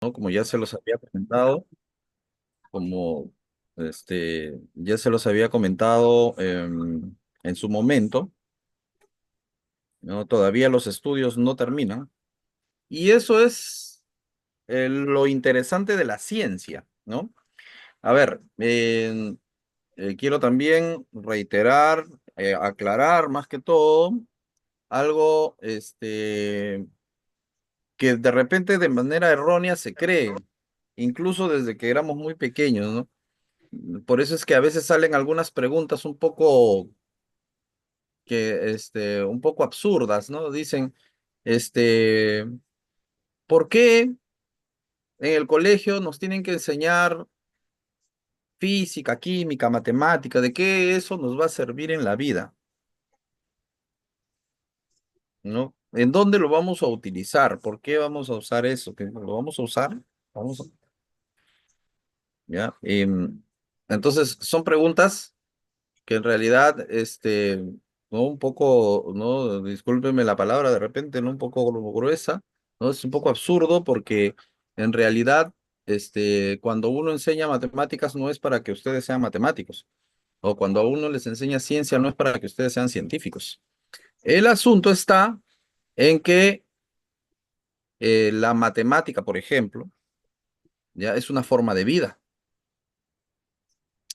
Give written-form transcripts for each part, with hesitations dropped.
¿no? Como ya se los había comentado, como ya se los había comentado en su momento, ¿no? Todavía los estudios no terminan. Y eso es lo interesante de la ciencia, ¿no? A ver, quiero también reiterar, aclarar más que todo algo que de repente de manera errónea se cree, incluso desde que éramos muy pequeños, ¿no? Por eso es que a veces salen algunas preguntas un poco absurdas, ¿no? Dicen, este, ¿por qué en el colegio nos tienen que enseñar física, química, matemática? ¿De qué eso nos va a servir en la vida? ¿No? ¿En dónde lo vamos a utilizar? ¿Por qué vamos a usar eso? ¿Qué, lo vamos a usar? Vamos a- ¿Ya? Entonces, son preguntas que en realidad, ¿no? Un poco, ¿no? Discúlpeme la palabra de repente, ¿no? Un poco gruesa, ¿no? Es un poco absurdo porque en realidad, cuando uno enseña matemáticas no es para que ustedes sean matemáticos, o cuando a uno les enseña ciencia no es para que ustedes sean científicos. El asunto está en que la matemática, por ejemplo, ya es una forma de vida.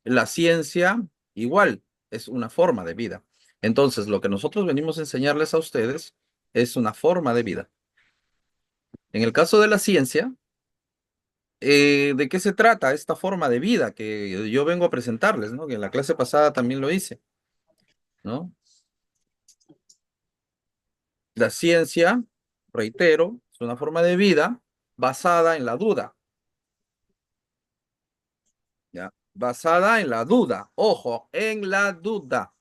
La ciencia, igual, es una forma de vida. Entonces, lo que nosotros venimos a enseñarles a ustedes es una forma de vida. En el caso de la ciencia, ¿de qué se trata esta forma de vida que yo vengo a presentarles, ¿no? Que en la clase pasada también lo hice, ¿no? La ciencia, reitero, es una forma de vida basada en la duda, ¿ya? Basada en la duda. Ojo, en la duda.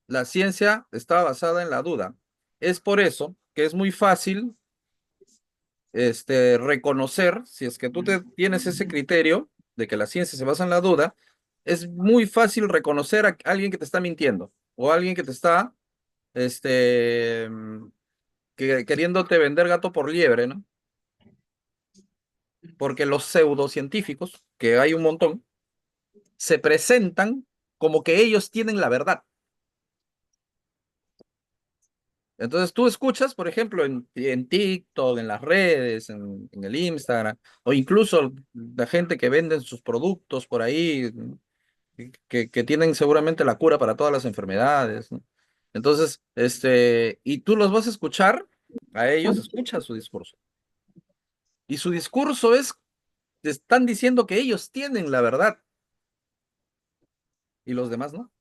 La ciencia está basada en la duda. Es por eso que es muy fácil reconocer, si es que tienes ese criterio de que la ciencia se basa en la duda, es muy fácil reconocer a alguien que te está mintiendo o a alguien que te está queriéndote vender gato por liebre, ¿no? Porque los pseudocientíficos, que hay un montón, se presentan como que ellos tienen la verdad. Entonces tú escuchas, por ejemplo, en TikTok, en las redes, en el Instagram, o incluso la gente que vende sus productos por ahí, que tienen seguramente la cura para todas las enfermedades, ¿no? Entonces, y tú los vas a escuchar, a ellos, escucha su discurso. Y su discurso es, te están diciendo que ellos tienen la verdad y los demás no.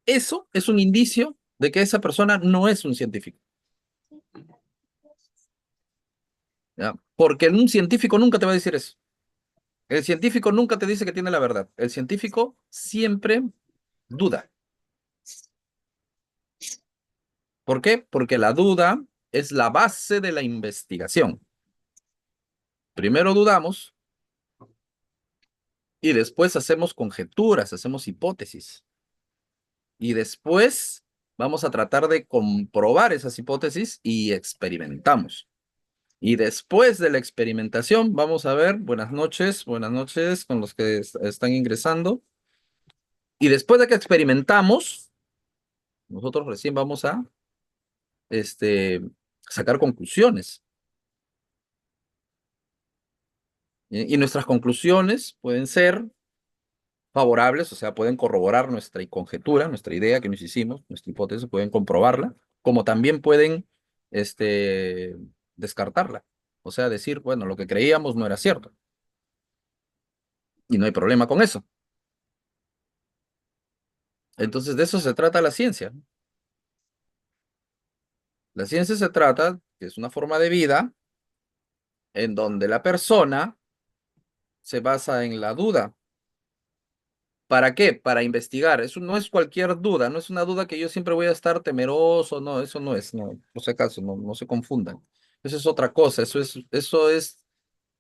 Eso es un indicio de que esa persona no es un científico, ¿ya? Porque un científico nunca te va a decir eso. El científico nunca te dice que tiene la verdad. El científico siempre duda. ¿Por qué? Porque la duda es la base de la investigación. Primero dudamos y después hacemos conjeturas, hacemos hipótesis. Y después vamos a tratar de comprobar esas hipótesis y experimentamos. Y después de la experimentación, vamos a ver, buenas noches con los que están ingresando. Y después de que experimentamos, nosotros recién vamos a este, sacar conclusiones. Y nuestras conclusiones pueden ser favorables, o sea, pueden corroborar nuestra conjetura, nuestra idea que nos hicimos, nuestra hipótesis, pueden comprobarla, como también pueden este, descartarla. O sea, decir, bueno, lo que creíamos no era cierto. Y no hay problema con eso. Entonces, de eso se trata la ciencia. La ciencia se trata, que es una forma de vida, en donde la persona se basa en la duda. ¿Para qué? Para investigar. Eso no es cualquier duda, no es una duda que yo siempre voy a estar temeroso, no, eso no es, no, por si acaso, no, no se confundan. Eso es otra cosa, eso es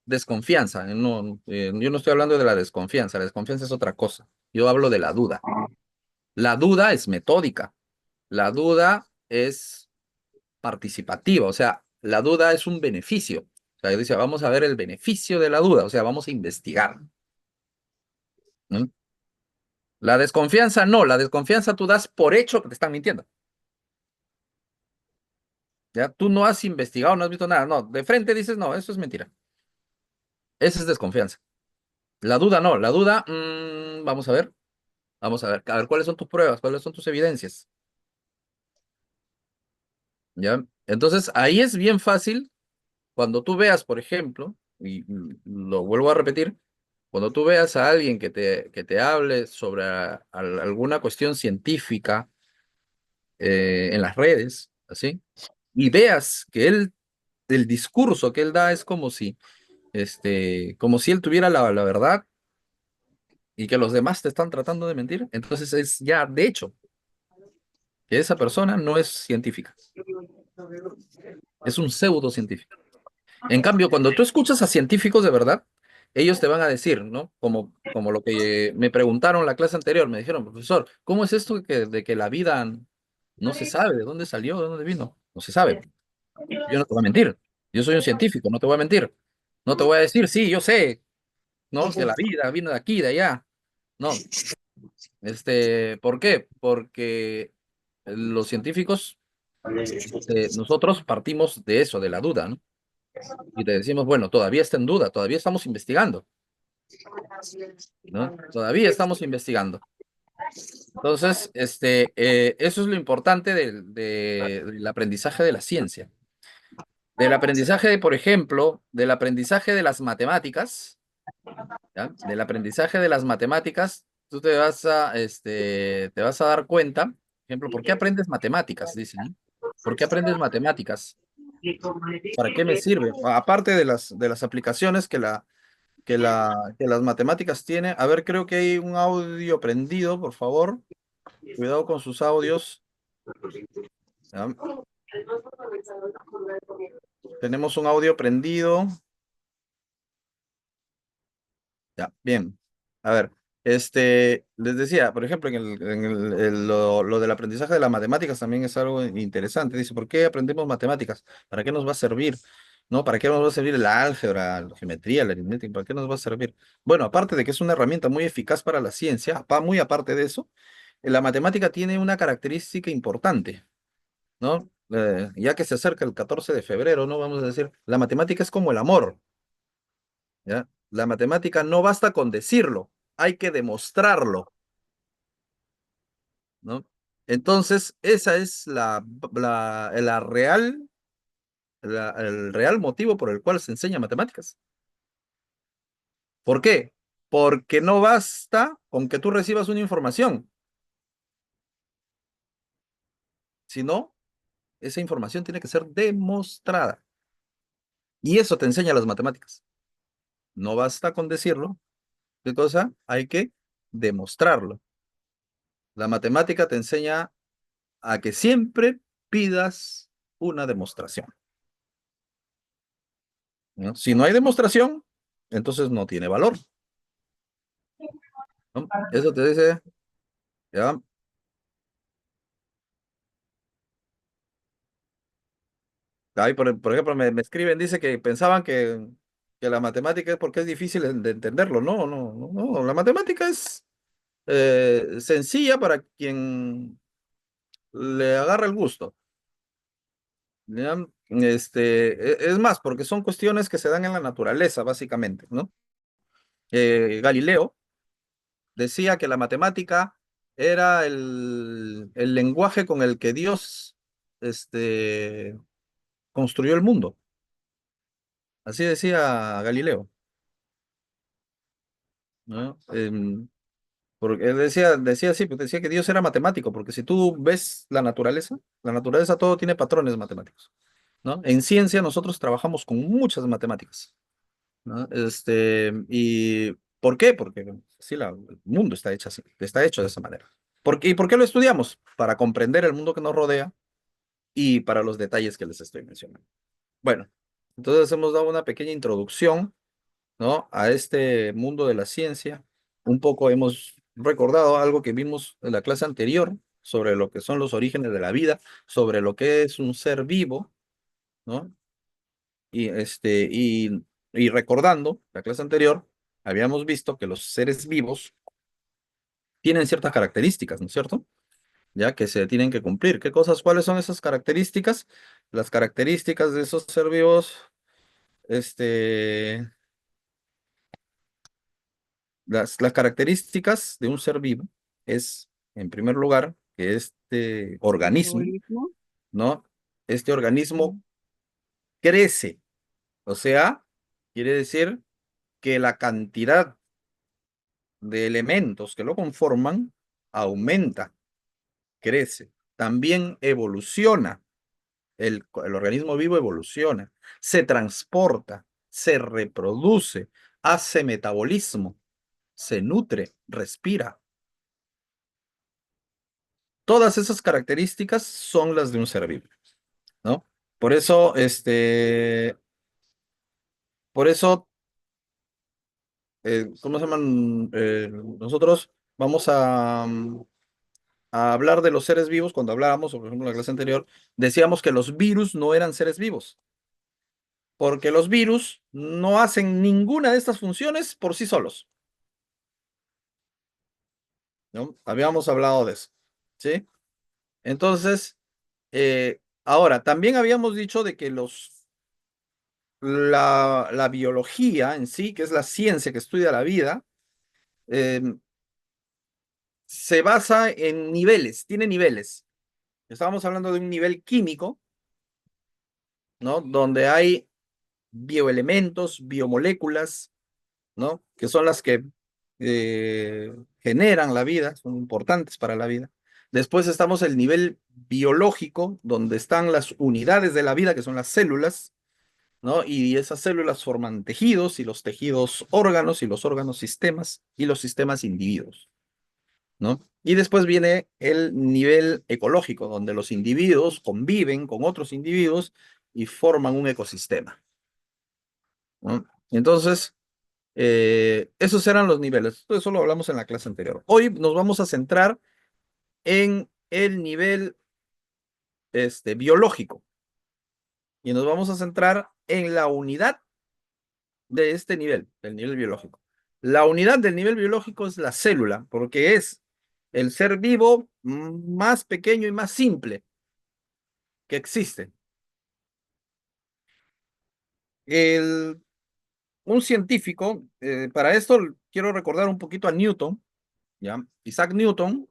desconfianza. No, yo no estoy hablando de la desconfianza es otra cosa. Yo hablo de la duda. La duda es metódica. La duda es participativa, o sea, la duda es un beneficio. O sea, dice, vamos a ver el beneficio de la duda, o sea, vamos a investigar, ¿no? La desconfianza no, la desconfianza tú das por hecho que te están mintiendo. Ya, tú no has investigado, no has visto nada, no, de frente dices, no, eso es mentira. Esa es desconfianza. La duda no, la duda, a ver cuáles son tus pruebas, cuáles son tus evidencias. ¿Ya? Entonces, ahí es bien fácil cuando tú veas, por ejemplo, y lo vuelvo a repetir, cuando tú veas a alguien que te hable sobre alguna cuestión científica en las redes, así, y veas que el discurso que él da es como si él tuviera la verdad y que los demás te están tratando de mentir, entonces es ya de hecho que esa persona no es científica, es un pseudocientífico. En cambio, cuando tú escuchas a científicos de verdad, ellos te van a decir, ¿no? Como lo que me preguntaron la clase anterior, me dijeron, profesor, ¿cómo es esto de que la vida no se sabe de dónde salió, de dónde vino? No se sabe. Yo no te voy a mentir. Yo soy un científico, no te voy a mentir. No te voy a decir, sí, yo sé, ¿no? Que la vida vino de aquí, de allá. No. ¿Por qué? Porque los científicos, nosotros partimos de eso, de la duda, ¿no? Y te decimos, bueno, todavía está en duda, todavía estamos investigando, ¿no? Todavía estamos investigando. Entonces, eso es lo importante del aprendizaje de la ciencia. Del aprendizaje, por ejemplo, del aprendizaje de las matemáticas, ¿ya? Del aprendizaje de las matemáticas, tú te vas a dar cuenta, por ejemplo, ¿por qué aprendes matemáticas? Dicen, ¿no? ¿Por qué aprendes matemáticas? ¿Para qué me sirve? Aparte de las aplicaciones que las matemáticas tiene. A ver, creo que hay un audio prendido, por favor. Cuidado con sus audios. ¿Ya? Tenemos un audio prendido. Ya, bien. A ver, les decía, por ejemplo, lo del aprendizaje de las matemáticas también es algo interesante. Dice, ¿por qué aprendemos matemáticas? ¿Para qué nos va a servir? ¿No? ¿Para qué nos va a servir la álgebra, la geometría, la aritmética? ¿Para qué nos va a servir? Bueno, aparte de que es una herramienta muy eficaz para la ciencia, muy aparte de eso, la matemática tiene una característica importante, ¿no? Ya que se acerca el 14 de febrero, ¿no? Vamos a decir, la matemática es como el amor. ¿Ya? La matemática no basta con decirlo, hay que demostrarlo, ¿no? Entonces, esa es el real motivo por el cual se enseña matemáticas. ¿Por qué? Porque no basta con que tú recibas una información, sino esa información tiene que ser demostrada. Y eso te enseña las matemáticas. No basta con decirlo. ¿Qué cosa? Hay que demostrarlo. La matemática te enseña a que siempre pidas una demostración, ¿no? Si no hay demostración, entonces no tiene valor, ¿no? Eso te dice, ya. Ahí, por ejemplo, me escriben, dice que pensaban que la matemática es porque es difícil de entenderlo. No, no, no, no. La matemática es sencilla para quien le agarra el gusto. ¿Ya? Es más, porque son cuestiones que se dan en la naturaleza, básicamente, ¿no? Galileo decía que la matemática era el lenguaje con el que Dios construyó el mundo. Así decía Galileo, ¿no? Porque él decía así, pues decía que Dios era matemático, porque si tú ves la naturaleza todo tiene patrones matemáticos, ¿no? En ciencia nosotros trabajamos con muchas matemáticas, ¿no? ¿Y por qué? Porque sí, el mundo está hecho así, está hecho de esa manera. ¿Y por qué lo estudiamos? Para comprender el mundo que nos rodea y para los detalles que les estoy mencionando. Bueno, entonces hemos dado una pequeña introducción, ¿no? A este mundo de la ciencia. Un poco hemos recordado algo que vimos en la clase anterior, sobre lo que son los orígenes de la vida, sobre lo que es un ser vivo, ¿no? Y, y recordando la clase anterior, habíamos visto que los seres vivos tienen ciertas características, ¿no es cierto? Ya que se tienen que cumplir. ¿Qué cosas, cuáles son esas características? Las características de esos seres vivos, este, las características de un ser vivo es, en primer lugar, que este organismo, Metabolismo. ¿no? Este organismo crece, o sea, quiere decir que la cantidad de elementos que lo conforman aumenta, crece, también evoluciona. El organismo vivo evoluciona, se transporta, se reproduce, hace metabolismo, se nutre, respira. Todas esas características son las de un ser vivo, ¿no? Por eso, por eso, ¿cómo se llaman? Nosotros vamos a hablar de los seres vivos cuando hablábamos, por ejemplo, en la clase anterior, decíamos que los virus no eran seres vivos, porque los virus no hacen ninguna de estas funciones por sí solos, ¿no? Habíamos hablado de eso, ¿sí? Entonces, ahora, también habíamos dicho de que la biología en sí, que es la ciencia que estudia la vida, eh, se basa en niveles, tiene niveles. Estábamos hablando de un nivel químico, ¿no? Donde hay bioelementos, biomoléculas, ¿no? Que son las que generan la vida, son importantes para la vida. Después estamos en el nivel biológico, donde están las unidades de la vida, que son las células, ¿no? Y esas células forman tejidos, y los tejidos órganos, y los órganos sistemas, y los sistemas individuos, ¿no? Y después viene el nivel ecológico, donde los individuos conviven con otros individuos y forman un ecosistema, ¿no? Entonces, esos eran los niveles. Todo eso lo hablamos en la clase anterior. Hoy nos vamos a centrar en el nivel biológico y nos vamos a centrar en la unidad de este nivel, del nivel biológico. La unidad del nivel biológico es la célula, porque es el ser vivo más pequeño y más simple que existe. El, un científico, para esto quiero recordar un poquito a Newton, ¿ya? Isaac Newton,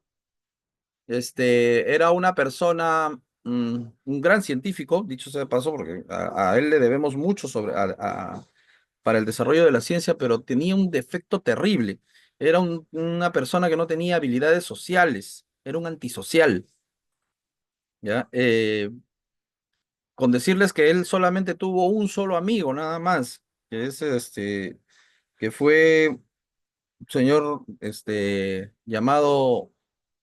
era una persona, un gran científico, dicho sea de paso, porque a él le debemos mucho para el desarrollo de la ciencia, pero tenía un defecto terrible. Era una persona que no tenía habilidades sociales, era un antisocial, ¿ya? Con decirles que él solamente tuvo un solo amigo, nada más, que es que fue un señor, llamado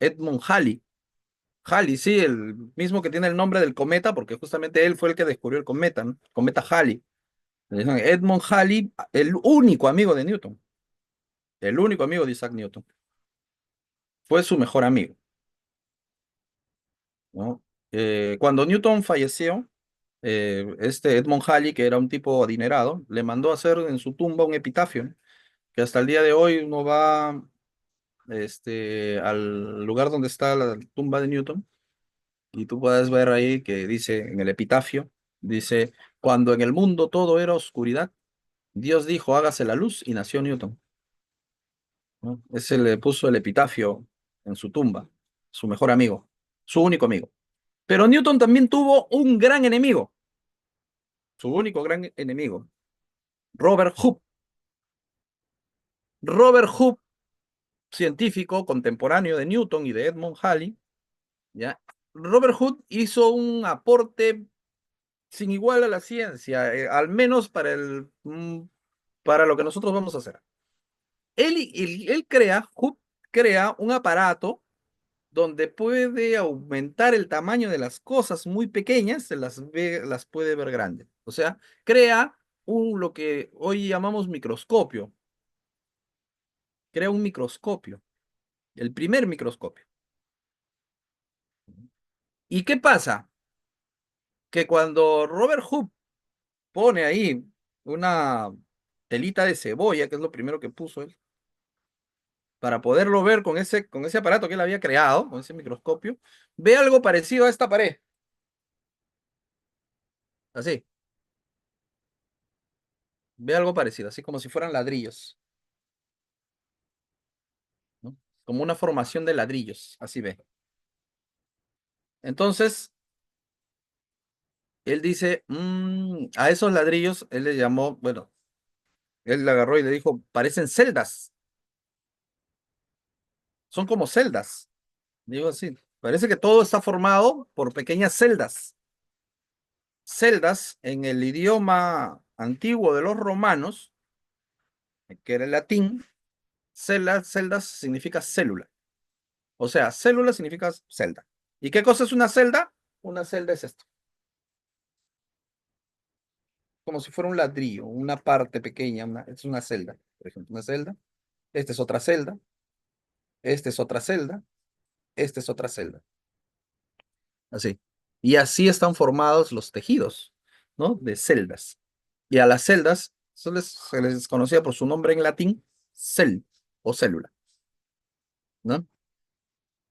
Edmund Halley. Halley, sí, el mismo que tiene el nombre del cometa, porque justamente él fue el que descubrió el cometa, ¿no? Cometa Halley. Le dicen Edmund Halley, el único amigo de Newton, el único amigo de Isaac Newton. Fue su mejor amigo, ¿no? Cuando Newton falleció, este Edmund Halley, que era un tipo adinerado, le mandó a hacer en su tumba un epitafio, ¿no? Que hasta el día de hoy uno va al lugar donde está la tumba de Newton y tú puedes ver ahí que dice en el epitafio, dice, cuando en el mundo todo era oscuridad, Dios dijo, hágase la luz y nació Newton, ¿no? Ese le puso el epitafio en su tumba, su mejor amigo, su único amigo. Pero Newton también tuvo un gran enemigo, su único gran enemigo, Robert Hooke. Robert Hooke, científico contemporáneo de Newton y de Edmund Halley, ¿ya? Robert Hooke hizo un aporte sin igual a la ciencia, al menos para lo que nosotros vamos a hacer. Él crea, Hooke crea un aparato donde puede aumentar el tamaño de las cosas muy pequeñas, las puede ver grandes. O sea, crea lo que hoy llamamos microscopio, crea un microscopio, el primer microscopio. ¿Y qué pasa? Que cuando Robert Hooke pone ahí una telita de cebolla, que es lo primero que puso él, para poderlo ver con ese aparato que él había creado, con ese microscopio, ve algo parecido a esta pared, así, ve algo parecido, así como si fueran ladrillos, ¿no? Como una formación de ladrillos, así ve. Entonces, él dice, a esos ladrillos, él le llamó, bueno, él le agarró y le dijo, parecen celdas, son como celdas. Digo así, parece que todo está formado por pequeñas celdas. Celdas en el idioma antiguo de los romanos, que era el latín, celdas significa célula. O sea, célula significa celda. ¿Y qué cosa es una celda? Una celda es esto, como si fuera un ladrillo, una parte pequeña, es una celda. Por ejemplo, una celda, esta es otra celda, esta es otra celda, esta es otra celda. Así. Y así están formados los tejidos, ¿no? De celdas. Y a las celdas se les conocía por su nombre en latín, cell o célula, ¿no?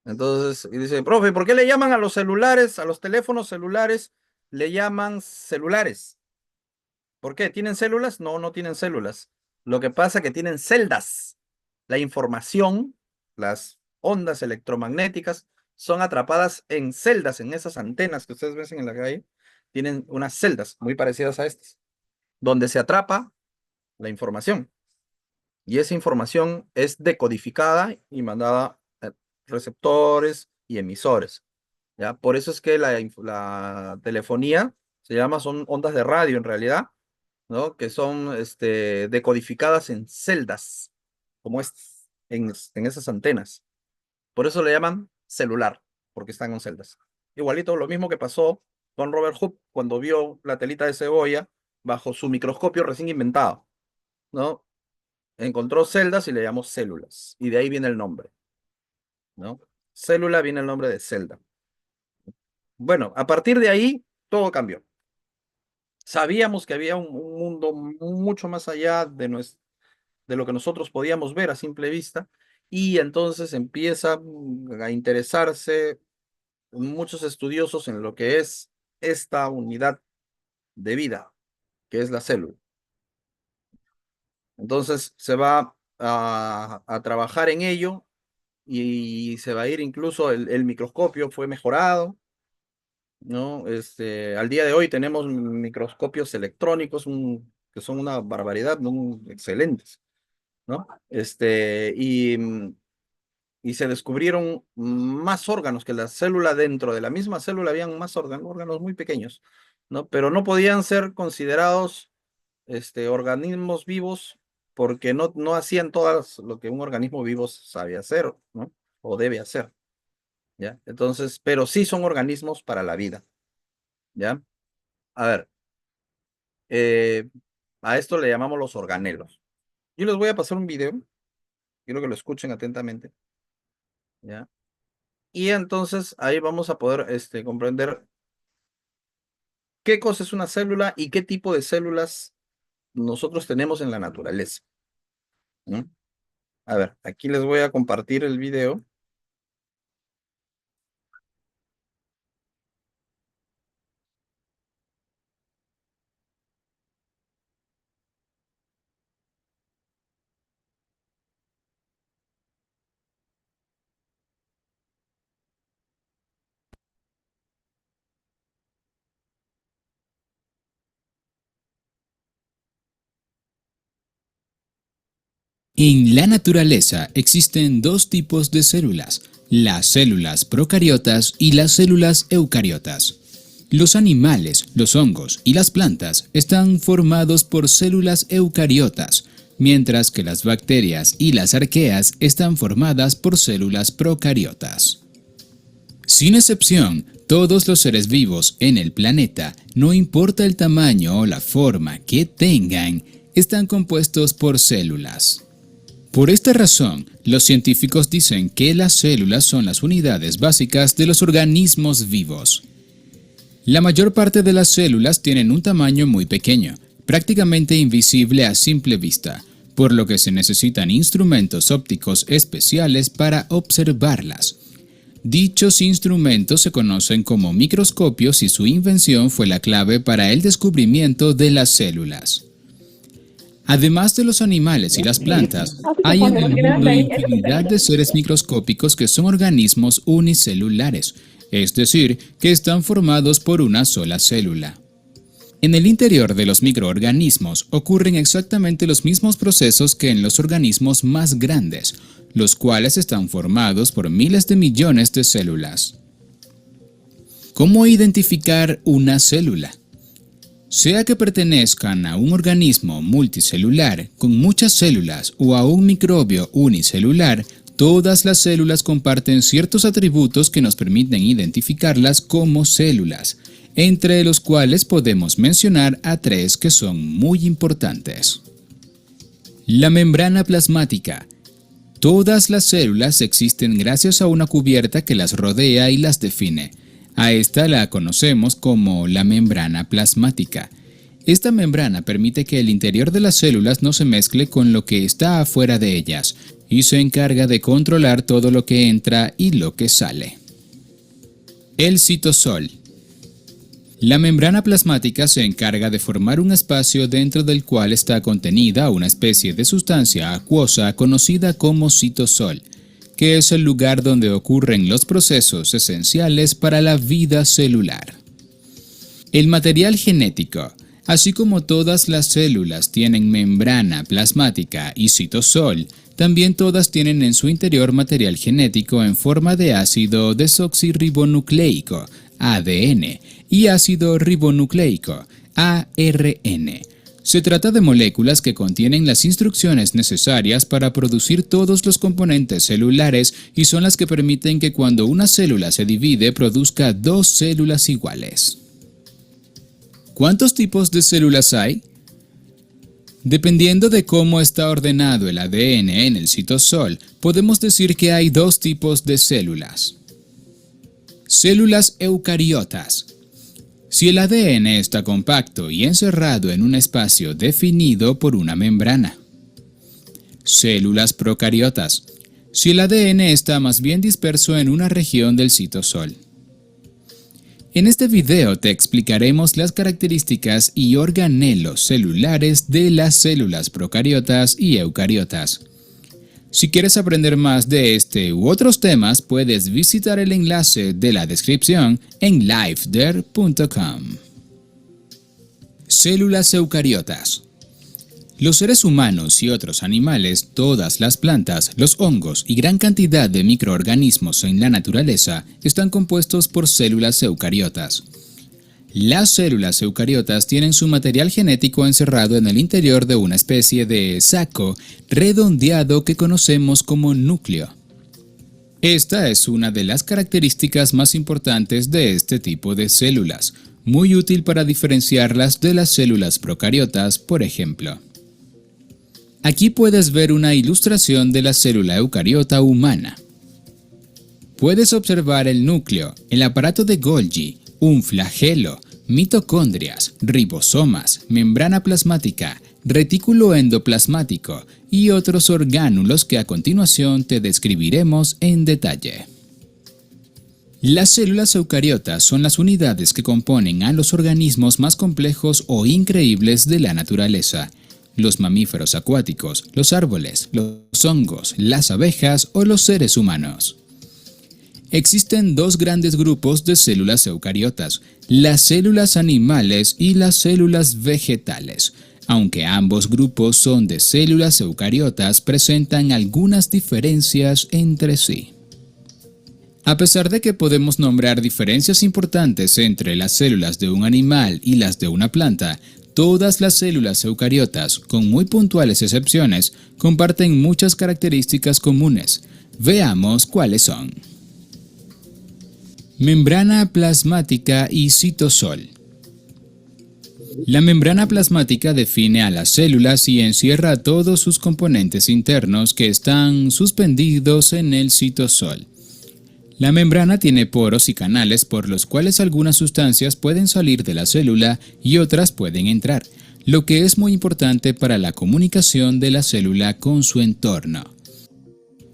Entonces, y dice, profe, ¿por qué le llaman a los celulares, a los teléfonos celulares, le llaman celulares? ¿Por qué? ¿Tienen células? No, no tienen células. Lo que pasa es que tienen celdas. La información, las ondas electromagnéticas, son atrapadas en celdas, en esas antenas que ustedes ven en la calle. Tienen unas celdas muy parecidas a estas, donde se atrapa la información. Y esa información es decodificada y mandada a receptores y emisores. ¿Ya? Por eso es que la telefonía se llama, son ondas de radio en realidad, ¿no? Que son decodificadas en celdas, como estas, en esas antenas. Por eso le llaman celular, porque están en celdas. Igualito lo mismo que pasó con Robert Hooke cuando vio la telita de cebolla bajo su microscopio recién inventado, ¿no? Encontró celdas y le llamó células, y de ahí viene el nombre, ¿no? Célula viene el nombre de celda. Bueno, a partir de ahí todo cambió. Sabíamos que había un mundo mucho más allá de lo que nosotros podíamos ver a simple vista, y entonces empieza a interesarse muchos estudiosos en lo que es esta unidad de vida, que es la célula. Entonces se va a trabajar en ello y se va a ir incluso el microscopio fue mejorado, ¿no? Al día de hoy tenemos microscopios electrónicos que son una barbaridad, ¿no? Excelentes, ¿no? Y se descubrieron más órganos que la célula. Dentro de la misma célula habían más órganos muy pequeños, ¿no? Pero no podían ser considerados organismos vivos porque no hacían todas lo que un organismo vivo sabe hacer, ¿no? O debe hacer, ¿ya? Entonces, pero sí son organismos para la vida, ¿ya? A ver, eh, a esto le llamamos los organelos. Yo les voy a pasar un video, quiero que lo escuchen atentamente, ¿ya? Y entonces ahí vamos a poder comprender qué cosa es una célula y qué tipo de células nosotros tenemos en la naturaleza, ¿no? A ver, aquí les voy a compartir el video. En la naturaleza existen dos tipos de células, las células procariotas y las células eucariotas. Los animales, los hongos y las plantas están formados por células eucariotas, mientras que las bacterias y las arqueas están formadas por células procariotas. Sin excepción, todos los seres vivos en el planeta, no importa el tamaño o la forma que tengan, están compuestos por células. Por esta razón, los científicos dicen que las células son las unidades básicas de los organismos vivos. La mayor parte de las células tienen un tamaño muy pequeño, prácticamente invisible a simple vista, por lo que se necesitan instrumentos ópticos especiales para observarlas. Dichos instrumentos se conocen como microscopios y su invención fue la clave para el descubrimiento de las células. Además de los animales y las plantas, hay en el mundo infinidad de seres microscópicos que son organismos unicelulares, es decir, que están formados por una sola célula. En el interior de los microorganismos ocurren exactamente los mismos procesos que en los organismos más grandes, los cuales están formados por miles de millones de células. ¿Cómo identificar una célula? Sea que pertenezcan a un organismo multicelular con muchas células o a un microbio unicelular, todas las células comparten ciertos atributos que nos permiten identificarlas como células, entre los cuales podemos mencionar a tres que son muy importantes. La membrana plasmática. Todas las células existen gracias a una cubierta que las rodea y las define. A esta la conocemos como la membrana plasmática. Esta membrana permite que el interior de las células no se mezcle con lo que está afuera de ellas y se encarga de controlar todo lo que entra y lo que sale. El citosol. La membrana plasmática se encarga de formar un espacio dentro del cual está contenida una especie de sustancia acuosa conocida como citosol, que es el lugar donde ocurren los procesos esenciales para la vida celular. El material genético. Así como todas las células tienen membrana plasmática y citosol, también todas tienen en su interior material genético en forma de ácido desoxirribonucleico, ADN, y ácido ribonucleico, ARN. Se trata de moléculas que contienen las instrucciones necesarias para producir todos los componentes celulares y son las que permiten que cuando una célula se divide produzca dos células iguales. ¿Cuántos tipos de células hay? Dependiendo de cómo está ordenado el ADN en el citosol, podemos decir que hay dos tipos de células. Células eucariotas. Si el ADN está compacto y encerrado en un espacio definido por una membrana. Células procariotas. Si el ADN está más bien disperso en una región del citosol. En este video te explicaremos las características y organelos celulares de las células procariotas y eucariotas. Si quieres aprender más de este u otros temas, puedes visitar el enlace de la descripción en lifeder.com. Células eucariotas. Los seres humanos y otros animales, todas las plantas, los hongos y gran cantidad de microorganismos en la naturaleza están compuestos por células eucariotas. Las células eucariotas tienen su material genético encerrado en el interior de una especie de saco redondeado que conocemos como núcleo. Esta es una de las características más importantes de este tipo de células, muy útil para diferenciarlas de las células procariotas, por ejemplo. Aquí puedes ver una ilustración de la célula eucariota humana. Puedes observar el núcleo, el aparato de Golgi, un flagelo, mitocondrias, ribosomas, membrana plasmática, retículo endoplasmático y otros orgánulos que a continuación te describiremos en detalle. Las células eucariotas son las unidades que componen a los organismos más complejos o increíbles de la naturaleza. Los mamíferos acuáticos, los árboles, los hongos, las abejas o los seres humanos. Existen dos grandes grupos de células eucariotas, las células animales y las células vegetales. Aunque ambos grupos son de células eucariotas, presentan algunas diferencias entre sí. A pesar de que podemos nombrar diferencias importantes entre las células de un animal y las de una planta, todas las células eucariotas, con muy puntuales excepciones, comparten muchas características comunes. Veamos cuáles son. Membrana plasmática y citosol. La membrana plasmática define a las células y encierra a todos sus componentes internos que están suspendidos en el citosol. La membrana tiene poros y canales por los cuales algunas sustancias pueden salir de la célula y otras pueden entrar, lo que es muy importante para la comunicación de la célula con su entorno.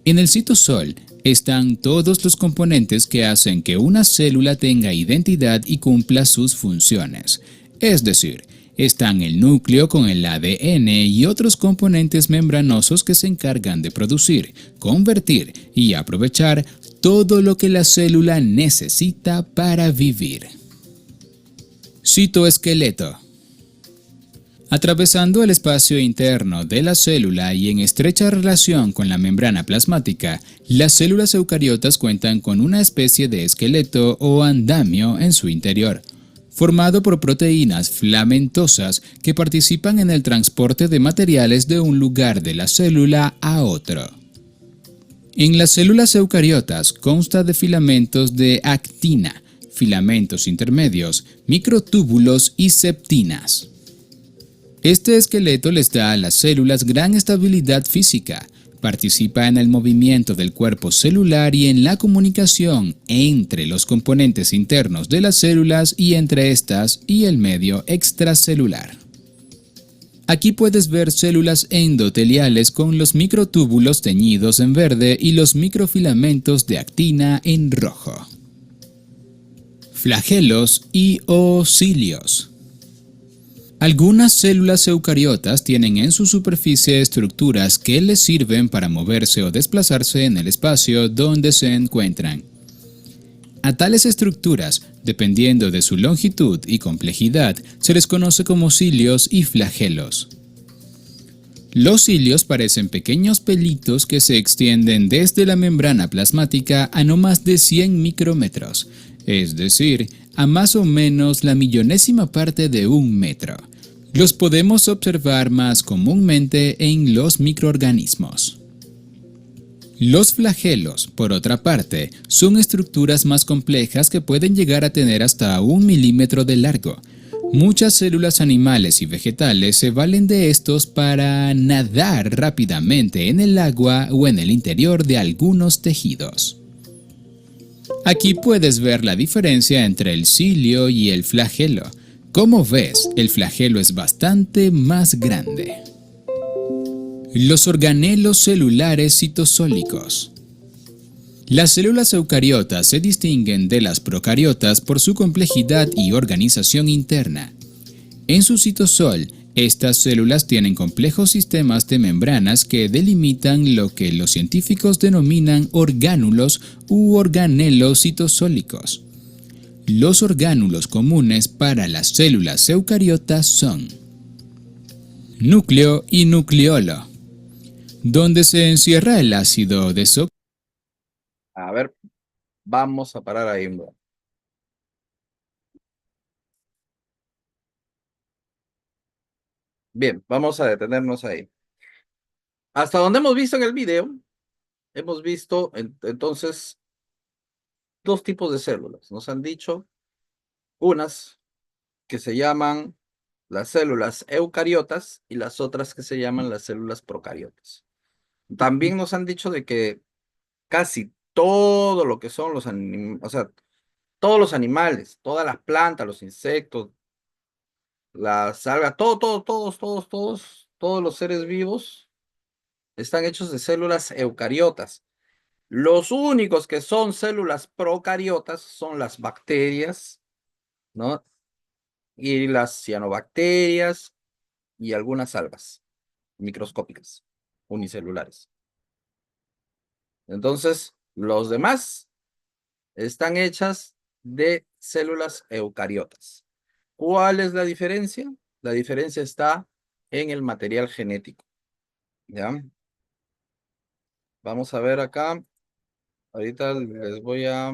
En el citosol están todos los componentes que hacen que una célula tenga identidad y cumpla sus funciones. Es decir, están el núcleo con el ADN y otros componentes membranosos que se encargan de producir, convertir y aprovechar todo lo que la célula necesita para vivir. Citoesqueleto. Atravesando el espacio interno de la célula y en estrecha relación con la membrana plasmática, las células eucariotas cuentan con una especie de esqueleto o andamio en su interior, formado por proteínas filamentosas que participan en el transporte de materiales de un lugar de la célula a otro. En las células eucariotas consta de filamentos de actina, filamentos intermedios, microtúbulos y septinas. Este esqueleto les da a las células gran estabilidad física, participa en el movimiento del cuerpo celular y en la comunicación entre los componentes internos de las células y entre estas y el medio extracelular. Aquí puedes ver células endoteliales con los microtúbulos teñidos en verde y los microfilamentos de actina en rojo. Flagelos y o cilios. Algunas células eucariotas tienen en su superficie estructuras que les sirven para moverse o desplazarse en el espacio donde se encuentran. A tales estructuras, dependiendo de su longitud y complejidad, se les conoce como cilios y flagelos. Los cilios parecen pequeños pelitos que se extienden desde la membrana plasmática a no más de 100 micrómetros, es decir, a más o menos la millonésima parte de un metro. Los podemos observar más comúnmente en los microorganismos. Los flagelos, por otra parte, son estructuras más complejas que pueden llegar a tener hasta 1 milímetro de largo. Muchas células animales y vegetales se valen de estos para nadar rápidamente en el agua o en el interior de algunos tejidos. Aquí puedes ver la diferencia entre el cilio y el flagelo. Como ves, el flagelo es bastante más grande. Los organelos celulares citosólicos. Las células eucariotas se distinguen de las procariotas por su complejidad y organización interna. En su citosol, estas células tienen complejos sistemas de membranas que delimitan lo que los científicos denominan orgánulos u organelos citosólicos. Los orgánulos comunes para las células eucariotas son núcleo y nucleolo, donde se encierra el ácido desoxirribonucleico. A ver, vamos a parar ahí. Bien, vamos a detenernos ahí. Hasta donde hemos visto en el video, hemos visto entonces dos tipos de células. Nos han dicho unas que se llaman las células eucariotas y las otras que se llaman las células procariotas. También nos han dicho de que casi todo lo que son los o sea, todos los animales, todas las plantas, los insectos, las algas, todos los seres vivos están hechos de células eucariotas. Los únicos que son células procariotas son las bacterias, ¿no? Y las cianobacterias y algunas algas microscópicas, unicelulares. Entonces, los demás están hechas de células eucariotas. ¿Cuál es la diferencia? La diferencia está en el material genético, ¿ya? Vamos a ver acá. Ahorita les voy a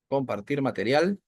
compartir material.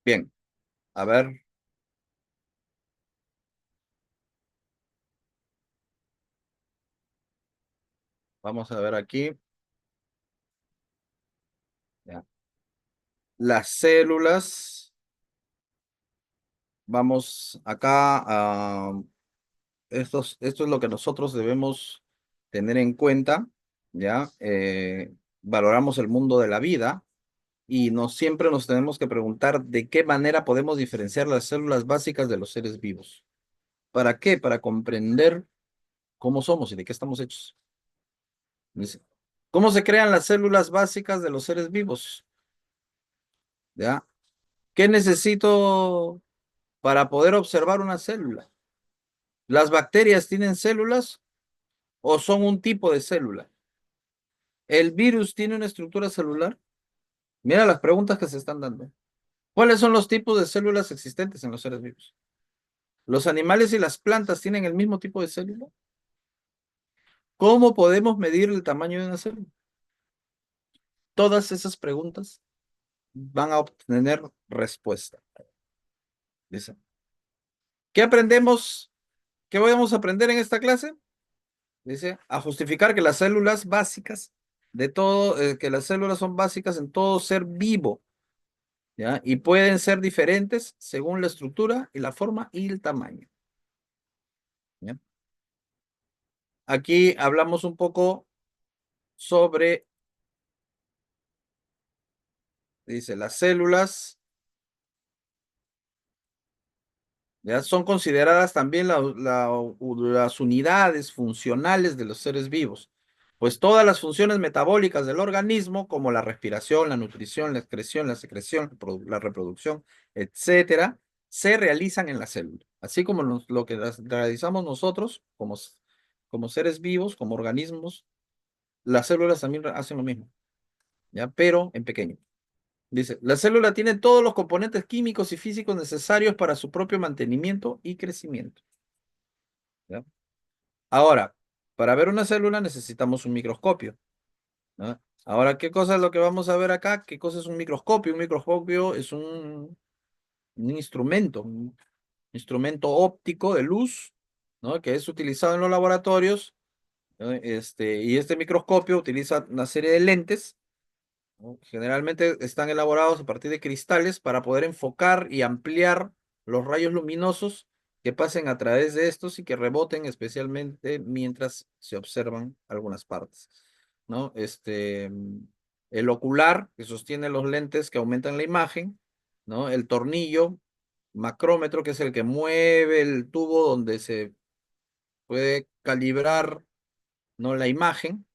Bien, a ver, vamos a ver aquí. Ya. Las células, vamos acá a... esto es lo que nosotros debemos tener en cuenta, ¿ya? Valoramos el mundo de la vida y siempre nos tenemos que preguntar de qué manera podemos diferenciar las células básicas de los seres vivos. ¿Para qué? Para comprender cómo somos y de qué estamos hechos. Dice, ¿cómo se crean las células básicas de los seres vivos? ¿Ya? ¿Qué necesito para poder observar una célula? ¿Las bacterias tienen células o son un tipo de célula? ¿El virus tiene una estructura celular? Mira las preguntas que se están dando. ¿Cuáles son los tipos de células existentes en los seres vivos? ¿Los animales y las plantas tienen el mismo tipo de célula? ¿Cómo podemos medir el tamaño de una célula? Todas esas preguntas van a obtener respuesta. Dice, ¿qué aprendemos? ¿Qué vamos a aprender en esta clase? Dice, a justificar que las células básicas de todo, que las células son básicas en todo ser vivo, ¿ya? Y pueden ser diferentes según la estructura y la forma y el tamaño, ¿ya? Aquí hablamos un poco sobre, dice, las células, ¿ya? Son consideradas también las unidades funcionales de los seres vivos, pues todas las funciones metabólicas del organismo, como la respiración, la nutrición, la excreción, la secreción, la reproducción, etcétera, se realizan en la célula. Así como lo que realizamos nosotros como seres vivos, como organismos, las células también hacen lo mismo, ¿ya? Pero en pequeño. Dice, la célula tiene todos los componentes químicos y físicos necesarios para su propio mantenimiento y crecimiento, ¿ya? Ahora, para ver una célula necesitamos un microscopio, ¿no? Ahora, ¿qué cosa es lo que vamos a ver acá? ¿Qué cosa es un microscopio? Un microscopio es un instrumento óptico de luz, ¿no? Que es utilizado en los laboratorios, ¿no? Y este microscopio utiliza una serie de lentes, ¿no? Generalmente están elaborados a partir de cristales para poder enfocar y ampliar los rayos luminosos que pasen a través de estos y que reboten especialmente mientras se observan algunas partes, ¿no? El ocular que sostiene los lentes que aumentan la imagen, ¿no? El tornillo macrómetro, que es el que mueve el tubo donde se puede calibrar, ¿no? La imagen,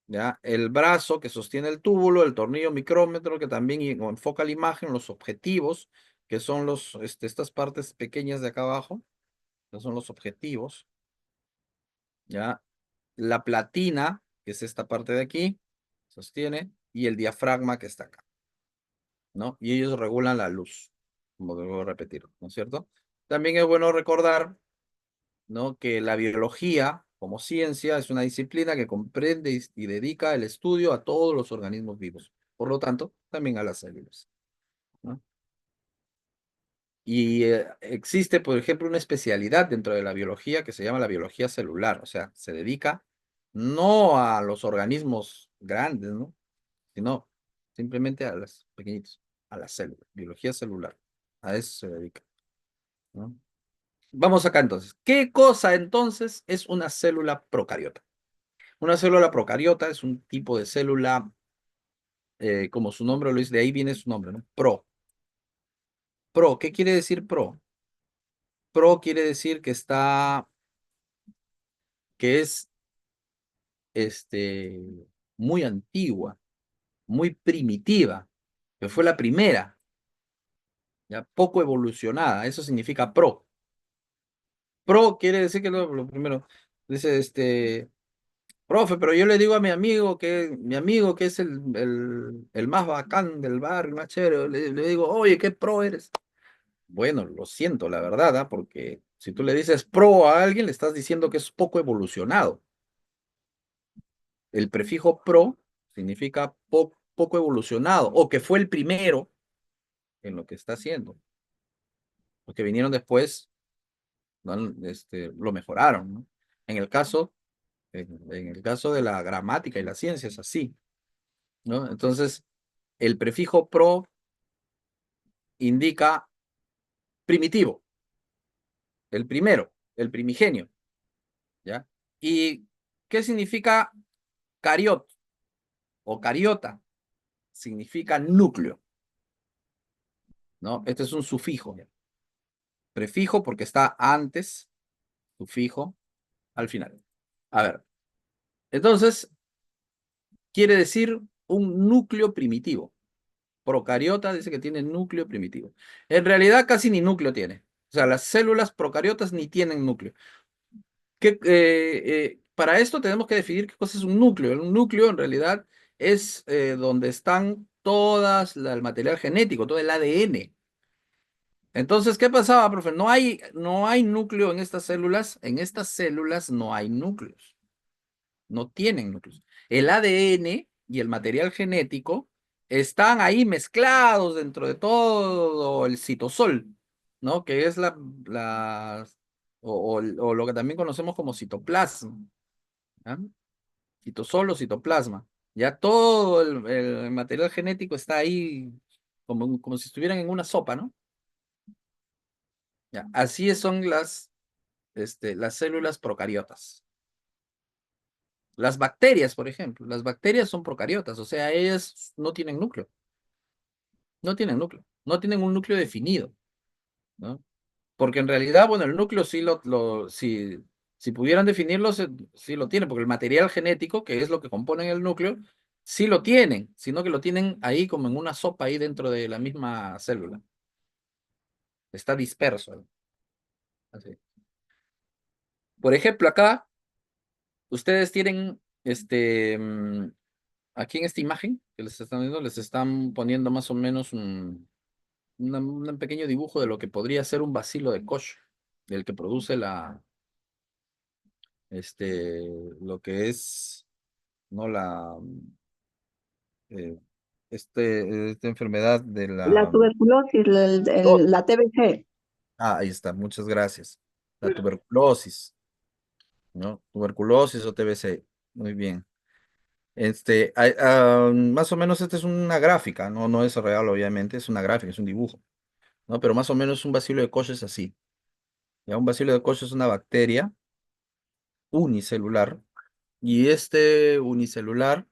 ¿ya? El brazo que sostiene el túbulo, el tornillo micrómetro que también enfoca la imagen, los objetivos, que son estas partes pequeñas de acá abajo, que son los objetivos, ¿ya? La platina, que es esta parte de aquí, sostiene, y el diafragma que está acá, ¿no? Y ellos regulan la luz, como debo repetir, ¿no es cierto? También es bueno recordar, ¿no? Que la biología, como ciencia, es una disciplina que comprende y dedica el estudio a todos los organismos vivos, por lo tanto, también a las células, ¿no? Y existe, por ejemplo, una especialidad dentro de la biología que se llama la biología celular, o sea, se dedica no a los organismos grandes, ¿no? Sino simplemente a los pequeñitos, a las células, biología celular, a eso se dedica, ¿no? Vamos acá entonces. ¿Qué cosa entonces es una célula procariota? Una célula procariota es un tipo de célula, como su nombre lo dice, de ahí viene su nombre, ¿no? Pro. Pro, ¿qué quiere decir pro? Pro quiere decir que que es, este, muy antigua, muy primitiva, que fue la primera, ya poco evolucionada. Eso significa pro. Pro quiere decir que lo primero, dice, profe, pero yo le digo a mi amigo que es el más bacán del barrio, el más chévere, le digo, oye, ¿qué pro eres? Bueno, lo siento, la verdad, ¿ah? Porque si tú le dices pro a alguien, le estás diciendo que es poco evolucionado. El prefijo pro significa poco evolucionado o que fue el primero en lo que está haciendo. Los que vinieron después, ¿no? Lo mejoraron, ¿no? En el caso, en el caso de la gramática y la ciencia es así, ¿no? Entonces, el prefijo pro indica primitivo, el primero, el primigenio, ¿ya? ¿Y qué significa cariot o cariota? Significa núcleo, ¿no? Este es un sufijo, ¿ya? Prefijo porque está antes, sufijo al final. A ver, entonces, quiere decir un núcleo primitivo. Procariota dice que tiene núcleo primitivo. En realidad casi ni núcleo tiene. O sea, las células procariotas ni tienen núcleo. Para esto tenemos que definir qué cosa es un núcleo. Un núcleo en realidad es donde están el material genético, todo el ADN. Entonces, ¿qué pasaba, profe? No hay núcleo en estas células. En estas células no hay núcleos. No tienen núcleos. El ADN y el material genético están ahí mezclados dentro de todo el citosol, ¿no? Que es o lo que también conocemos como citoplasma, ¿ya? Citosol o citoplasma. Ya todo el material genético está ahí como si estuvieran en una sopa, ¿no? Ya, así son las células procariotas. Las bacterias, por ejemplo, las bacterias son procariotas, o sea, ellas no tienen núcleo, no tienen un núcleo definido, ¿no? Porque en realidad, bueno, el núcleo sí si pudieran definirlo, sí lo tienen, porque el material genético, que es lo que compone el núcleo, sí lo tienen, sino que lo tienen ahí como en una sopa ahí dentro de la misma célula. Está disperso, ¿no? Así. Por ejemplo, acá, ustedes tienen aquí en esta imagen que les están viendo, les están poniendo más o menos un pequeño dibujo de lo que podría ser un bacilo de Koch, del que produce lo que es, ¿no? Eh, esta enfermedad de La tuberculosis, Oh, la TBC. ahí está, muchas gracias. La tuberculosis, ¿no? Tuberculosis o TBC. Muy bien. Más o menos esta es una gráfica, no, no es real, obviamente, es una gráfica, es un dibujo, ¿no? Pero más o menos un bacilo de Koch es así. Ya, un bacilo de Koch es una bacteria unicelular y este unicelular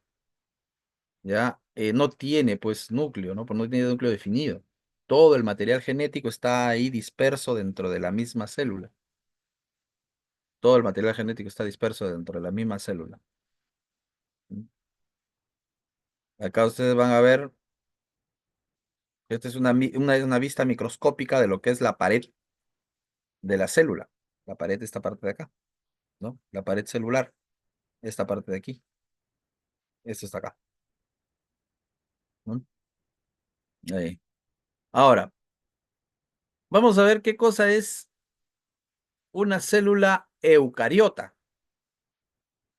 ya no tiene pues núcleo, ¿no? Pues no tiene núcleo definido. Todo el material genético está ahí disperso dentro de la misma célula. Todo el material genético está disperso dentro de la misma célula. ¿Mm? Acá ustedes van a ver, esta es una vista microscópica de lo que es la pared de la célula. La pared de esta parte de acá, ¿no? La pared celular, esta parte de aquí. Esto está acá, ¿no? Ahí. Ahora, vamos a ver qué cosa es una célula eucariota.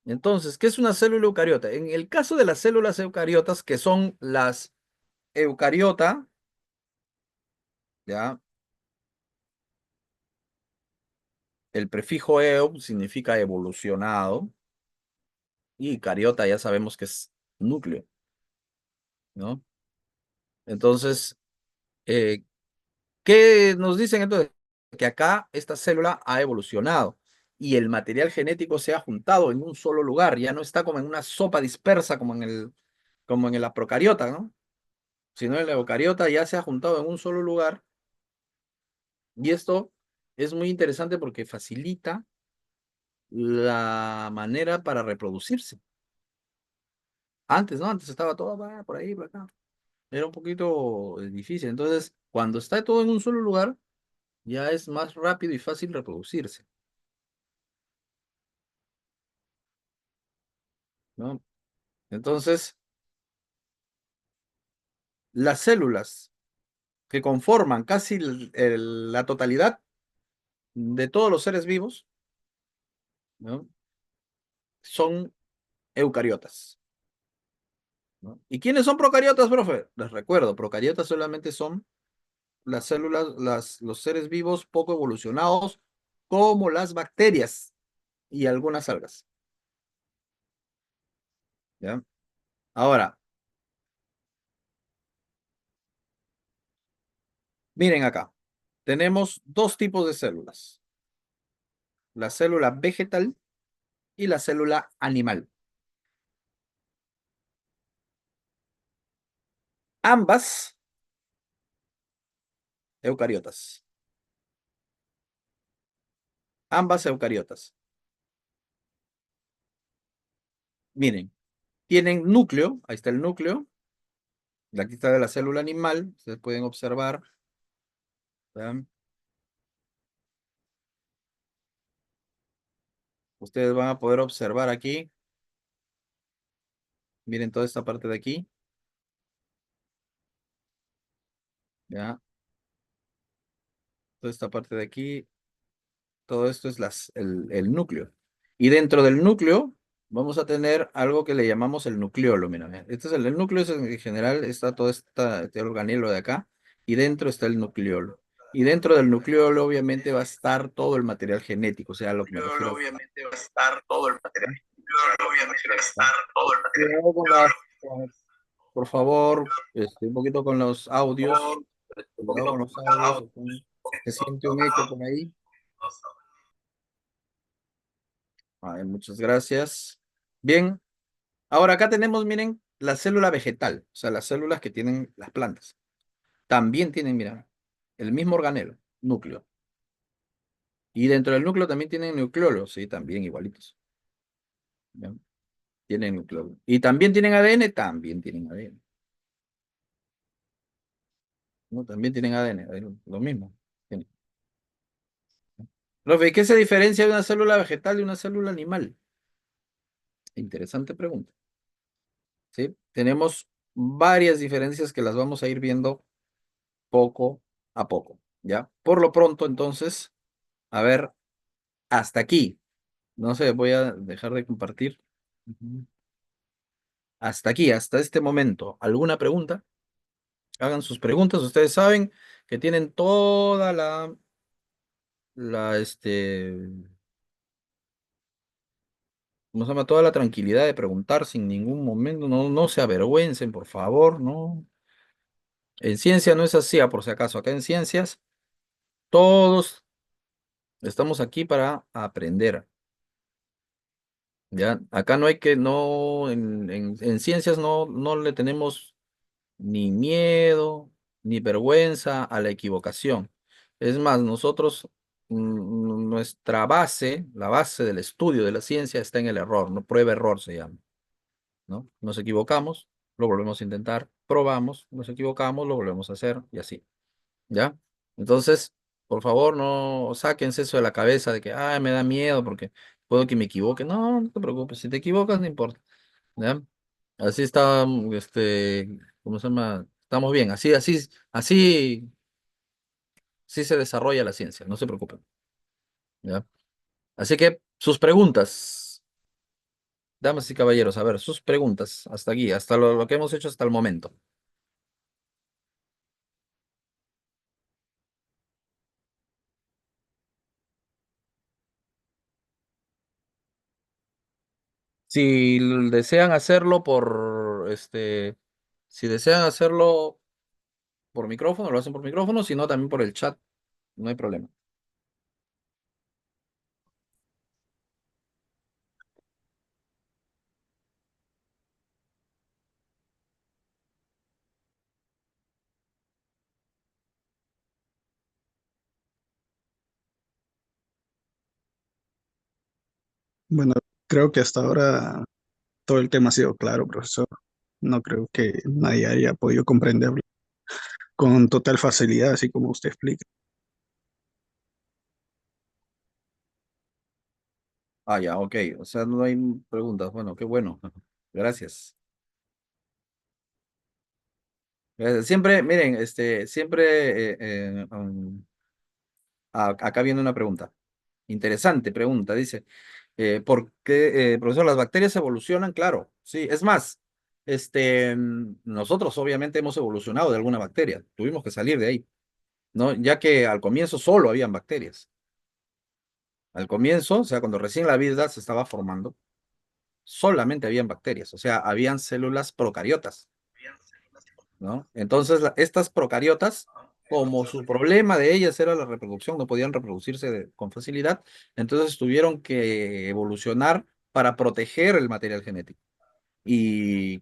Entonces, ¿qué es una célula eucariota? En el caso de las células eucariotas, que son las eucariota, ¿ya? El prefijo eu significa evolucionado y cariota ya sabemos que es núcleo, ¿no? Entonces, eh, ¿qué nos dicen entonces? Que acá esta célula ha evolucionado y el material genético se ha juntado en un solo lugar, ya no está como en una sopa dispersa como en la procariota, ¿no? Sino en la eucariota ya se ha juntado en un solo lugar y esto es muy interesante porque facilita la manera para reproducirse. Antes, ¿no? Antes estaba todo por ahí, por acá. Era un poquito difícil. Entonces, cuando está todo en un solo lugar, ya es más rápido y fácil reproducirse, ¿no? Entonces, las células que conforman casi la totalidad de todos los seres vivos, ¿no? Son eucariotas, ¿no? ¿Y quiénes son procariotas, profe? Les recuerdo, procariotas solamente son las células, los seres vivos poco evolucionados, como las bacterias y algunas algas. ¿Ya? Ahora, miren acá. Tenemos dos tipos de células. La célula vegetal y la célula animal. Ambas eucariotas. Ambas eucariotas. Miren, tienen núcleo. Ahí está el núcleo. Aquí está de la célula animal. Ustedes pueden observar. ¿Vean? Ustedes van a poder observar aquí. Miren toda esta parte de aquí. ¿Ya? Toda esta parte de aquí. Todo esto es el núcleo. Y dentro del núcleo vamos a tener algo que le llamamos el nucleolo. Mira, mira. Este es el núcleo, es en general está todo este organelo de acá. Y dentro está el nucleolo. Y dentro del nucleolo obviamente va a estar todo el material genético. O sea, lo que me refiero. Obviamente va a estar todo el material. Obviamente va a estar todo el material. Cuidado con por favor, un poquito con los audios. Cuidado con los audios. Se siente un eco por ahí. Ay, muchas gracias. Bien, ahora acá tenemos, miren, la célula vegetal, o sea, las células que tienen las plantas. También tienen, mira, el mismo organelo, núcleo. Y dentro del núcleo también tienen nucleolos, sí, también igualitos. ¿Ya? Tienen nucleolo. Y también tienen ADN, también tienen ADN. ¿No? También tienen ADN, lo mismo. Tienen. Profe, ¿qué se diferencia de una célula vegetal de una célula animal? Interesante pregunta. ¿Sí? Tenemos varias diferencias que las vamos a ir viendo poco a poco, ¿ya? Por lo pronto, entonces, a ver, hasta aquí. No sé, voy a dejar de compartir. Ujú. Hasta aquí, hasta este momento. ¿Alguna pregunta? Hagan sus preguntas. Ustedes saben que tienen toda ¿cómo se llama? Toda la tranquilidad de preguntar sin ningún momento. No, no se avergüencen, por favor, ¿no? En ciencia no es así, por si acaso. Acá en ciencias, todos estamos aquí para aprender. Ya, acá no hay que, no, en ciencias no le tenemos ni miedo, ni vergüenza a la equivocación. Es más, nosotros, nuestra base, la base del estudio de la ciencia está en el error, no prueba-error se llama, ¿no? Nos equivocamos, lo volvemos a intentar, probamos, nos equivocamos, lo volvemos a hacer y así. ¿Ya? Entonces, por favor, no sáquense eso de la cabeza de que, ay, me da miedo porque puedo que me equivoque. No, no te preocupes, si te equivocas, no importa. ¿Ya? Así está, ¿cómo se llama? Estamos bien, así se desarrolla la ciencia, no se preocupen. ¿Ya? Así que sus preguntas, damas y caballeros, a ver, sus preguntas hasta aquí, hasta lo que hemos hecho hasta el momento. Si desean hacerlo si desean hacerlo por micrófono, lo hacen por micrófono, si no, también por el chat, no hay problema. Bueno, creo que hasta ahora todo el tema ha sido claro, profesor. No creo que nadie haya podido comprenderlo con total facilidad, así como usted explica. Ah, ya, ok, o sea, no hay preguntas, bueno, qué bueno, gracias. Siempre, miren, siempre, acá viene una pregunta, interesante pregunta, dice, ¿por qué, profesor, las bacterias evolucionan? Claro, sí, es más, nosotros obviamente hemos evolucionado de alguna bacteria, tuvimos que salir de ahí. ¿no? Ya que al comienzo solo habían bacterias. Al comienzo, o sea, cuando recién la vida se estaba formando, solamente habían bacterias, o sea, habían células procariotas, ¿no? Entonces, estas procariotas, como su problema de ellas era la reproducción, no podían reproducirse con facilidad, entonces tuvieron que evolucionar para proteger el material genético. Y,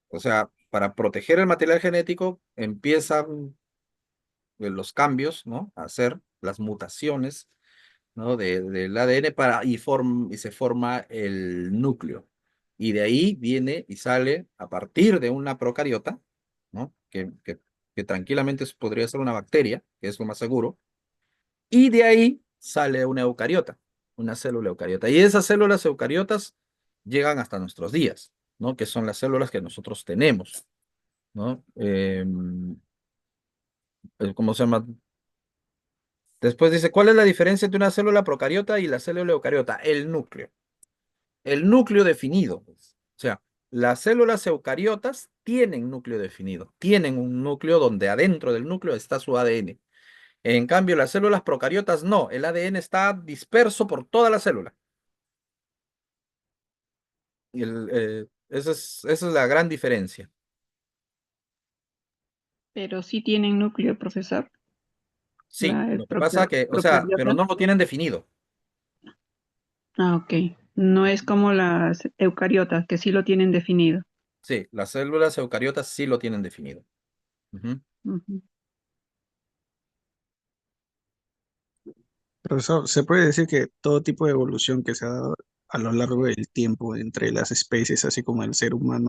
o sea, para proteger el material genético empiezan los cambios, ¿no? A hacer las mutaciones, ¿no? Del ADN y se forma el núcleo. Y de ahí viene y sale a partir de una procariota, ¿no? Que tranquilamente podría ser una bacteria, que es lo más seguro, y de ahí sale una eucariota, una célula eucariota. Y esas células eucariotas llegan hasta nuestros días, ¿no? Que son las células que nosotros tenemos, ¿no? ¿Cómo se llama? Después dice, ¿cuál es la diferencia entre una célula procariota y la célula eucariota? El núcleo. El núcleo definido, pues. O sea, las células eucariotas tienen núcleo definido, tienen un núcleo donde adentro del núcleo está su ADN. En cambio, las células procariotas no, el ADN está disperso por toda la célula. Y esa es la gran diferencia. Pero sí tienen núcleo, profesor. Sí, El lo que pasa que, o sea, pero procariota. no lo tienen definido. Ah, ok. No es como las eucariotas, que sí lo tienen definido. Sí, las células eucariotas sí lo tienen definido. Ujú. Ujú. Profesor, se puede decir que todo tipo de evolución que se ha dado a lo largo del tiempo entre las especies, así como el ser humano,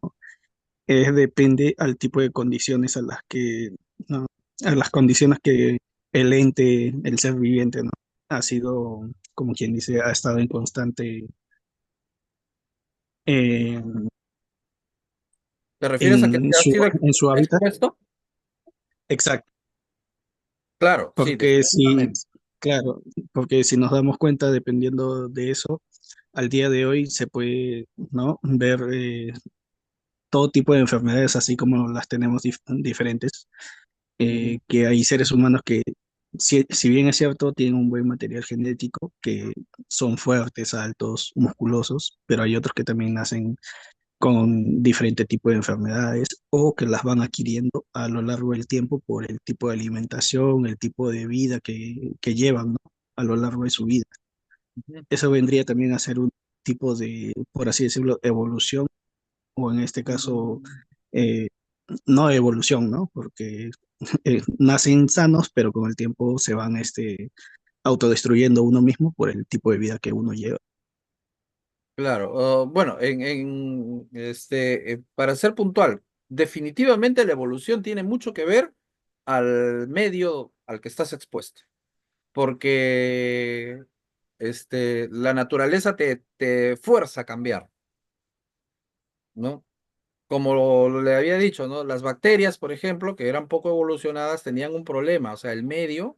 depende al tipo de condiciones a las que, ¿no? A las condiciones que el ente, el ser viviente, ¿no? Ha sido, como quien dice, ha estado en constante, eh, ¿Te refieres a que ha sido en su hábitat. expuesto? Exacto, Claro, sí, porque si, definitivamente. claro, porque si nos damos cuenta, dependiendo de eso, al día de hoy se puede, ¿no? Ver todo tipo de enfermedades, así como las tenemos diferentes, Ujú, que hay seres humanos que, si bien es cierto, tienen un buen material genético, que son fuertes, altos, musculosos, pero hay otros que también nacen con diferente tipo de enfermedades o que las van adquiriendo a lo largo del tiempo por el tipo de alimentación, el tipo de vida que llevan, ¿no? A lo largo de su vida. ujú. Eso vendría también a ser un tipo de, por así decirlo, evolución, o en este caso, eh, no evolución, ¿no? Porque nacen sanos, pero con el tiempo se van autodestruyendo uno mismo por el tipo de vida que uno lleva. Claro, bueno, para ser puntual, definitivamente la evolución tiene mucho que ver al medio al que estás expuesto, porque la naturaleza te fuerza a cambiar, ¿no? Como le había dicho, ¿no? Las bacterias, por ejemplo, que eran poco evolucionadas, tenían un problema, o sea, el medio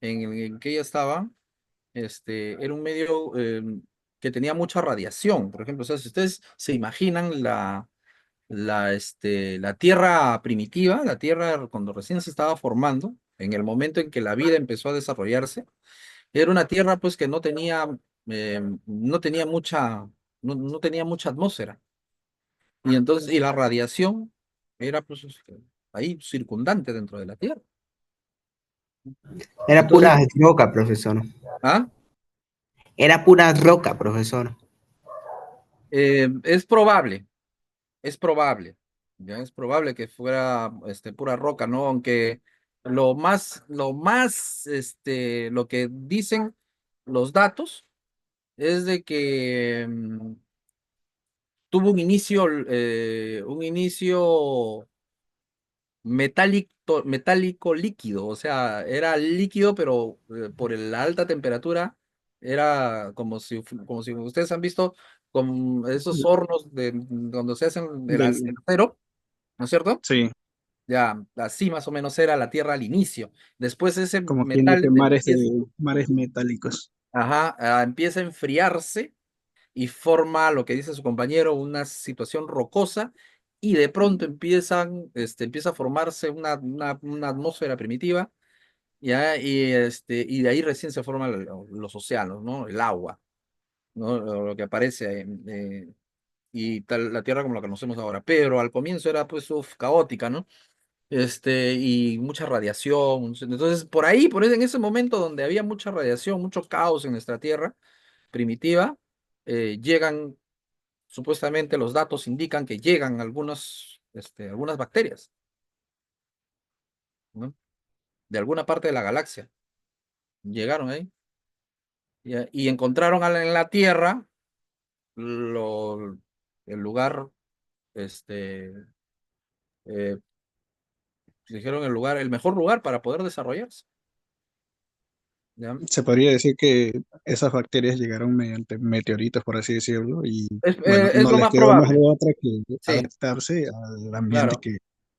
en que ellas estaban era un medio que tenía mucha radiación. Por ejemplo, o sea, si ustedes se imaginan la Tierra primitiva, la Tierra cuando recién se estaba formando, en el momento en que la vida empezó a desarrollarse, era una Tierra pues que no tenía no tenía mucha atmósfera. Y entonces, y la radiación era pues ahí circundante dentro de la Tierra. Era Entonces, pura roca, profesor. ¿ah? Era pura roca, profesor. Es probable. Es probable, ya es probable que fuera pura roca, ¿no? Aunque lo que dicen los datos es de que tuvo un inicio metálico líquido, o sea, era líquido, pero por la alta temperatura era como si ustedes han visto con esos hornos de cuando se hacen el Del, acero, ¿no es cierto? sí, Ya, así más o menos era la Tierra al inicio. Después ese como quien dice, metal mares metálicos. ajá, empieza a enfriarse y forma lo que dice su compañero, una situación rocosa, y de pronto empieza a formarse una atmósfera primitiva ¿ya? Y de ahí recién se forman los océanos, ¿no? El agua, ¿no? Lo que aparece, y tal, la Tierra como la conocemos ahora. Pero al comienzo era pues caótica, ¿no? Y mucha radiación. Entonces, por ahí, en ese momento donde había mucha radiación, mucho caos en nuestra Tierra primitiva, llegan, supuestamente los datos indican que llegan algunas bacterias, ¿no? De alguna parte de la galaxia. Llegaron ahí, ¿ya? Y encontraron en la Tierra lo, el lugar, este, eh, dijeron el mejor lugar para poder desarrollarse, ¿ya? Se podría decir que esas bacterias llegaron mediante meteoritos, por así decirlo, y bueno, Es no lo les más quedó más de probable, otra que sí, adaptarse al ambiente claro,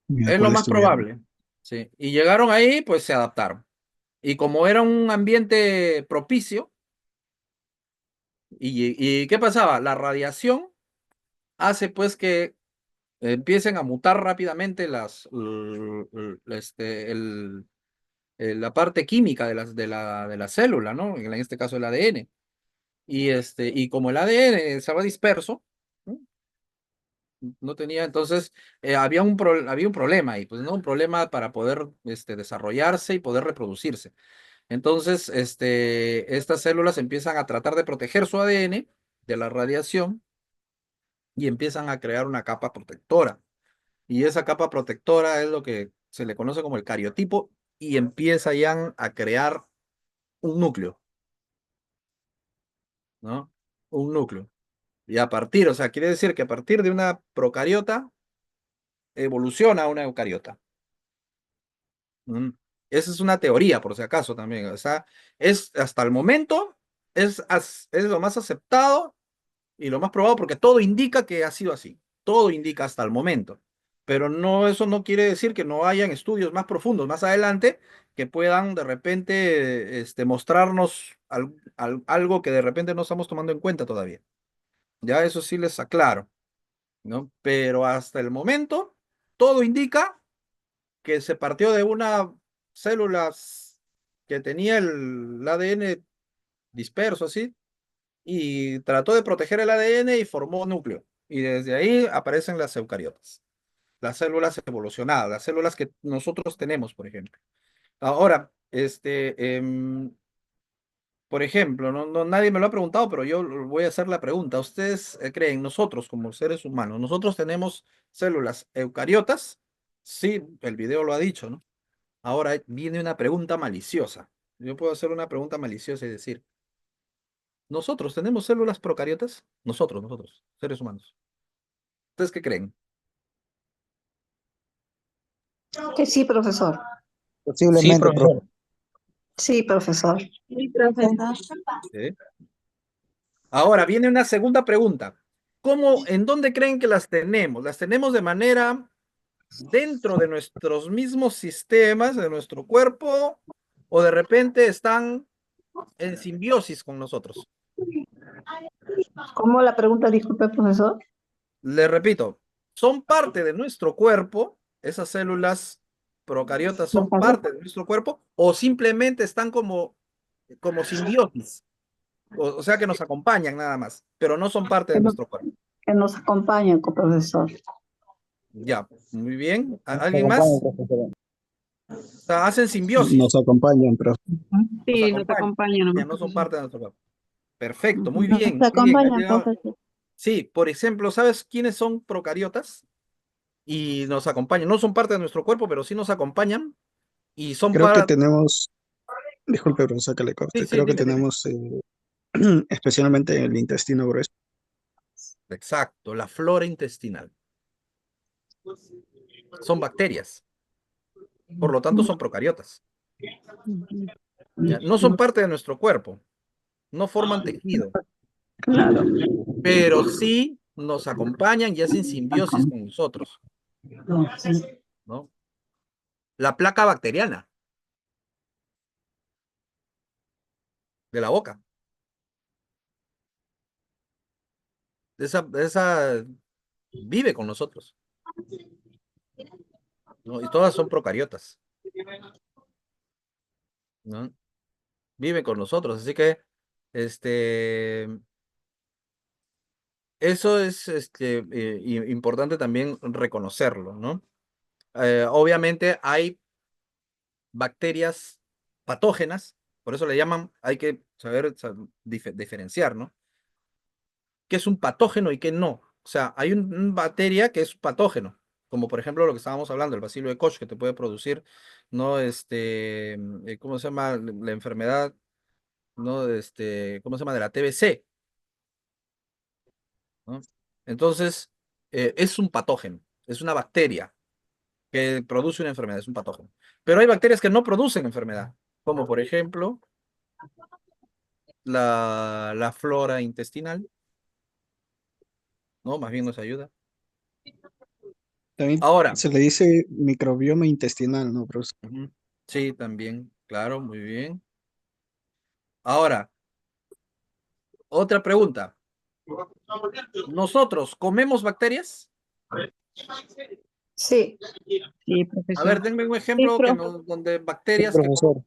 en el es lo cual más estuvieron. probable, sí. Y llegaron ahí, pues se adaptaron. Y como era un ambiente propicio, ¿y qué pasaba? La radiación hace pues que empiecen a mutar rápidamente la parte química de la célula, ¿no? En este caso el ADN. Y como el ADN estaba disperso, ¿no? No tenía, entonces había un problema ahí, pues, ¿no? Un problema para poder desarrollarse y poder reproducirse. Entonces, estas células empiezan a tratar de proteger su ADN de la radiación y empiezan a crear una capa protectora. Y esa capa protectora es lo que se le conoce como el cariotipo y empieza ya a crear un núcleo, ¿no? Un núcleo. Y o sea, quiere decir que a partir de una procariota evoluciona a una eucariota. Mm. Esa es una teoría, por si acaso, también. O sea, hasta el momento, es lo más aceptado y lo más probado, porque todo indica que ha sido así. Todo indica hasta el momento. Pero no, eso no quiere decir que no hayan estudios más profundos más adelante que puedan de repente mostrarnos algo que de repente no estamos tomando en cuenta todavía. Ya eso sí les aclaro, ¿no? Pero hasta el momento, todo indica que se partió de una célula que tenía el ADN disperso así, y trató de proteger el ADN y formó núcleo. Y desde ahí aparecen las eucariotas, las células evolucionadas, las células que nosotros tenemos, por ejemplo. Ahora, por ejemplo, nadie me lo ha preguntado, pero yo voy a hacer la pregunta. ¿Ustedes creen, nosotros como seres humanos, nosotros tenemos células eucariotas? Sí, el video lo ha dicho, ¿no? Ahora viene una pregunta maliciosa. Yo puedo hacer una pregunta maliciosa y decir, ¿nosotros tenemos células procariotas? Nosotros, seres humanos. ¿Ustedes qué creen? Que sí, profesor. Sí, Posiblemente, profesor. Sí, profesor. Sí, profesor. ¿Sí? Ahora viene una segunda pregunta. ¿En dónde creen que las tenemos? ¿Las tenemos de manera dentro de nuestros mismos sistemas, de nuestro cuerpo, o de repente están en simbiosis con nosotros? ¿Cómo la pregunta, disculpe, profesor? Le repito, ¿son parte de nuestro cuerpo? ¿Esas células procariotas ¿Lo son sabe? parte de nuestro cuerpo o simplemente están como simbiosis? O sea que nos acompañan nada más, pero no son parte de Que, no- nuestro cuerpo. que nos acompañen, profesor. Ya, muy bien. Te ¿Alguien acompaño, más? profesor. O sea, hacen nos simbiosis, acompañan, pero nos Sí, nos acompañan, acompaña ya nomás, no son profesor. parte de nuestro cuerpo. Perfecto, muy Ujú. Nos bien, muy bien. acompañan, profesor. Sí, por ejemplo, ¿sabes quiénes son procariotas? Y nos acompañan. No son parte de nuestro cuerpo, pero sí nos acompañan y son creo que para... tenemos, disculpe, profesor, que le Sí, corte, sí, creo que dime, dime. tenemos especialmente el intestino grueso. Exacto, la flora intestinal. Son bacterias, por lo tanto son procariotas. Ujú. ¿Ya? No son parte de nuestro cuerpo, no forman tejido, Claro. pero sí nos acompañan y hacen simbiosis con nosotros, ¿no? La placa bacteriana de la boca, esa vive con nosotros, ¿no? Y todas son procariotas. ¿no? Viven con nosotros, así que este, eso es importante también reconocerlo, ¿no? Obviamente hay bacterias patógenas, por eso le llaman, hay que saber diferenciar, ¿no? ¿Qué es un patógeno y qué no? O sea, hay una bacteria que es patógeno, como por ejemplo lo que estábamos hablando, el bacilo de Koch, que te puede producir, ¿no? ¿Cómo se llama? La enfermedad, ¿no? ¿Cómo se llama? De la TBC, ¿no? Entonces, es un patógeno, es una bacteria que produce una enfermedad, es un patógeno. Pero hay bacterias que no producen enfermedad, como por ejemplo la flora intestinal, ¿no? Más bien nos ayuda. También Ahora, se le dice microbioma intestinal, ¿no, profesor? ujú, sí, también, claro, muy bien. Ahora, otra pregunta. ¿Nosotros comemos bacterias? Sí, Sí, A ver, profesor. denme un sí, ejemplo donde Sí, bacterias que... profesor.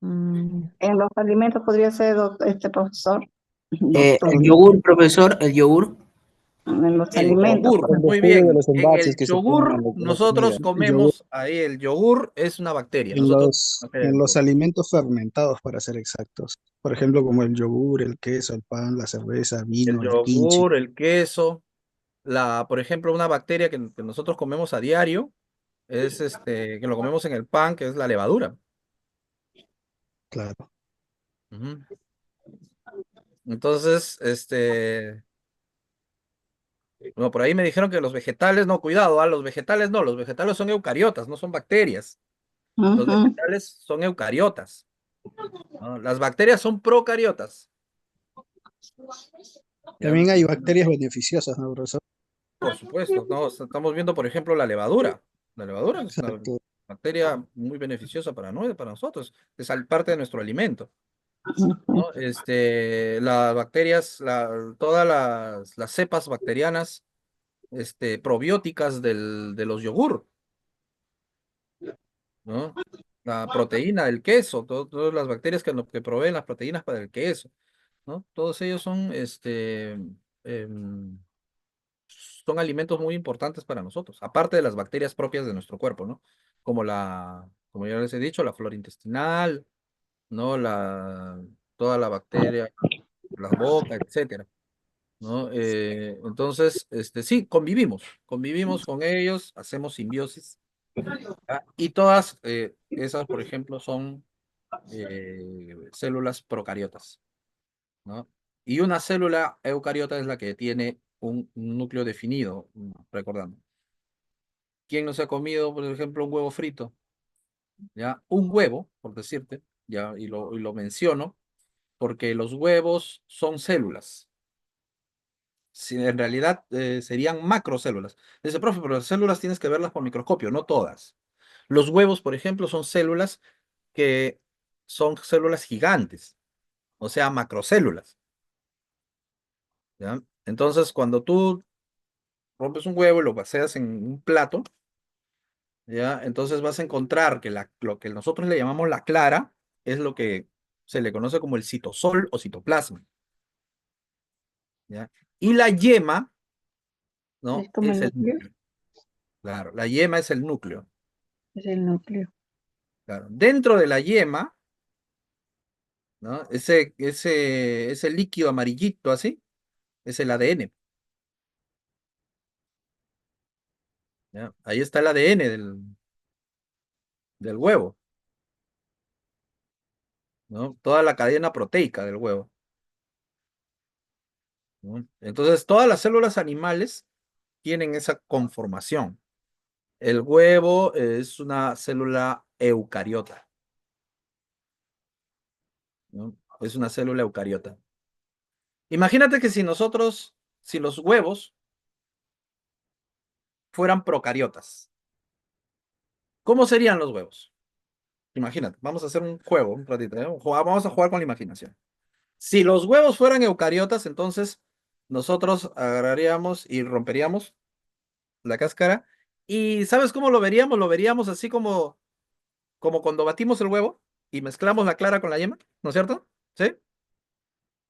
Mm, en los alimentos podría ser, este profesor, El doctor, yogur, profesor, el yogur. en los El alimentos, yogur, pues. El muy descuido de bien. los En envases el que se ponen yogur en la comida. nosotros El yogur comemos ahí el yogur, es una bacteria. Nosotros bacteria en que los comemos. alimentos fermentados, para ser exactos. Por ejemplo, como el yogur, el queso, el pan, la cerveza, El vino, el kimchi. yogur, el queso, por ejemplo, una bacteria que nosotros comemos a diario es que lo comemos en el pan, que es la levadura. Claro. Ujú. Entonces, no, por ahí me dijeron que los vegetales, no, cuidado, los vegetales no, los vegetales son eucariotas, no son bacterias. Los Ujú. vegetales son eucariotas, ¿no? Las bacterias son procariotas. ¿Ya? También hay bacterias beneficiosas, ¿no, profesor? Por supuesto, ¿no? Estamos viendo, por ejemplo, la levadura. La levadura es una Exacto. bacteria muy beneficiosa para nosotros, es parte de nuestro alimento, ¿no? Las bacterias, todas las cepas bacterianas, probióticas de los yogur, ¿no? La proteína del queso, todas las bacterias que proveen las proteínas para el queso, ¿no? Todos ellos em, son alimentos muy importantes para nosotros, aparte de las bacterias propias de nuestro cuerpo, ¿no? Como ya les he dicho, la flora intestinal, ¿no? Toda la bacteria, la boca, etcétera, ¿no? Entonces, sí, convivimos con ellos, hacemos simbiosis, ¿ah? Y todas esas, por ejemplo, son células procariotas, ¿no? Y una célula eucariota es la que tiene un núcleo definido, recordando. ¿Quién no se ha comido, por ejemplo, un huevo frito? ¿Ya? Un huevo, por decirte, ya, y lo menciono, porque los huevos son células. Si en realidad serían macrocélulas. Dice, profe, pero las células tienes que verlas por microscopio, no todas. Los huevos, por ejemplo, son células que son células gigantes, o sea, macrocélulas, ¿ya? Entonces, cuando tú rompes un huevo y lo vacías en un plato, ¿ya? Entonces vas a encontrar que lo que nosotros le llamamos la clara es lo que se le conoce como el citosol o citoplasma, ¿ya? Y la yema, es ¿no? como el Es el núcleo. núcleo. Claro, la yema es el núcleo. Es el núcleo. Claro. Dentro de la yema, ¿no? Ese líquido amarillito así, es el ADN, ¿ya? Ahí está el ADN del huevo, ¿no? Toda la cadena proteica del huevo, ¿no? Entonces, todas las células animales tienen esa conformación. El huevo es una célula eucariota, ¿no? Es una célula eucariota. Imagínate que si los huevos fueran procariotas, ¿cómo serían los huevos? Imagínate, vamos a hacer un juego, un ratito, ¿eh? Vamos a jugar con la imaginación. Si los huevos fueran eucariotas, entonces nosotros agarraríamos y romperíamos la cáscara. ¿Y sabes cómo lo veríamos? Lo veríamos así como cuando batimos el huevo y mezclamos la clara con la yema, ¿no es cierto? ¿Sí?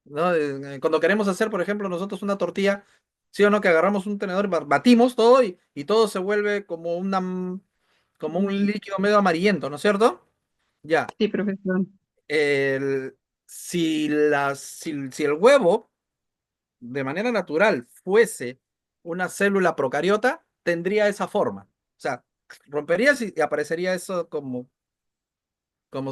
¿No? Cuando queremos hacer, por ejemplo, nosotros una tortilla, ¿sí o no? Que agarramos un tenedor, batimos todo y todo se vuelve como como un líquido medio amarillento, ¿no es cierto? Ya. Sí, profesor. El, si el huevo de manera natural fuese una célula procariota, tendría esa forma. O sea, romperías y aparecería eso como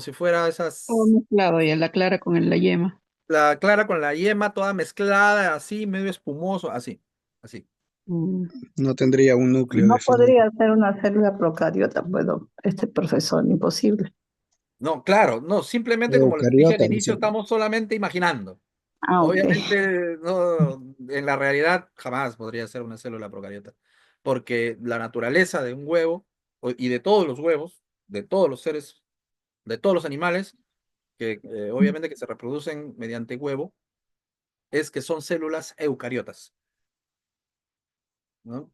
si fuera Todo esas, mezclado ya, la clara con la yema. la clara con la yema toda mezclada, así, medio espumoso, así, así. Mm. No tendría un núcleo No definido. podría ser una célula procariota, bueno, este profesor, imposible. No, claro, no, simplemente como les dije al Eucariota, inicio, dice. estamos solamente imaginando. Ah, ok. Obviamente, no, en la realidad jamás podría ser una célula procariota, porque la naturaleza de un huevo y de todos los huevos, de todos los seres, de todos los animales, que obviamente que se reproducen mediante huevo, es que son células eucariotas, ¿no?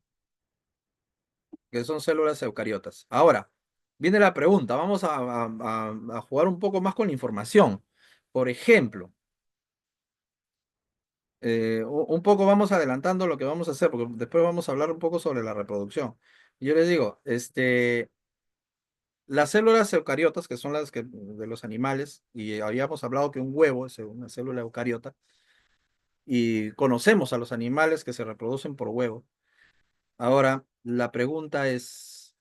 Que son células eucariotas. Ahora, viene la pregunta, vamos a jugar un poco más con la información. Por ejemplo, un poco vamos adelantando lo que vamos a hacer, porque después vamos a hablar un poco sobre la reproducción. Yo les digo, las células eucariotas, que son las que de los animales, y habíamos hablado que un huevo es una célula eucariota, y conocemos a los animales que se reproducen por huevo. Ahora, la pregunta es,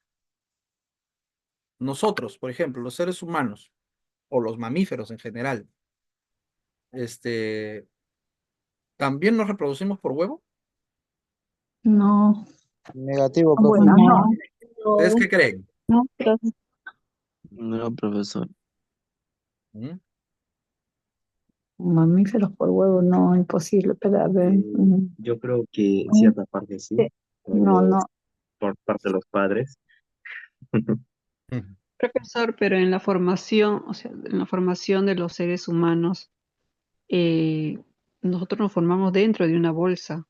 nosotros, por ejemplo, los seres humanos, o los mamíferos en general, este, ¿también nos reproducimos por huevo? No, Negativo, profe. bueno, no. ¿Ustedes No, qué creen? no, pero No, profesor. ¿Mm? mamíferos por huevo, no, imposible, pero a ver. Yo creo que en Mm, cierta parte sí, sí, tal no, vez no, por parte de los padres. Ujú. Profesor, pero en la formación, o sea, en la formación de los seres humanos, eh, nosotros nos formamos dentro de una bolsa,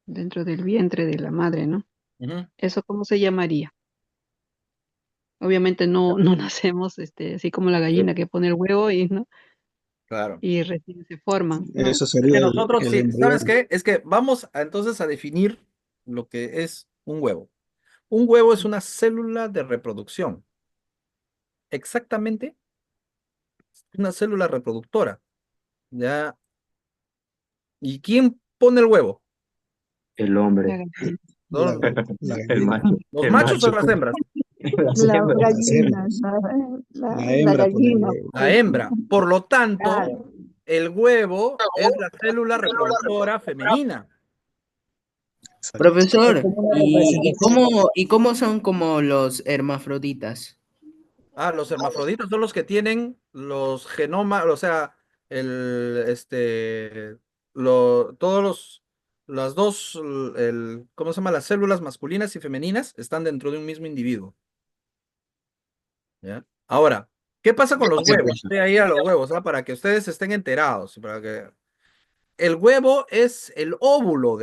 dentro del vientre de la madre, ¿no? Ujú. ¿Eso cómo se llamaría? Obviamente no nacemos así como la Eh, gallina que pone el huevo y, ¿no? Claro. Y recién se forman, ¿no? Eso Es que sería nosotros, el sí, ¿sabes embrión. qué? Es que vamos entonces a definir lo que es un huevo. Un huevo es una célula de reproducción. Exactamente, una célula reproductora. ¿Ya? ¿Y quién pone el huevo? el La hombre, gallina. La, ¿No? la el gallina. macho, ¿Los el machos o macho, las hembras? las las hembras. Las gallinas, hembras. La la hembra pone el gallina, huevo. La pues, hembra. Por lo tanto, claro. el huevo es la célula reproductora femenina. Exacto. Es Profesor, como una representación. y cómo son como los hermafroditas? Ah, los hermafroditas son los que tienen los genomas, o sea, el, todos las dos, ¿cómo se llama? Las células masculinas y femeninas están dentro de un mismo individuo, ¿ya? Ahora, ¿qué pasa con los Sí, huevos? profe. Voy ahí a los huevos, ¿ah? Para que ustedes estén enterados, el huevo es el óvulo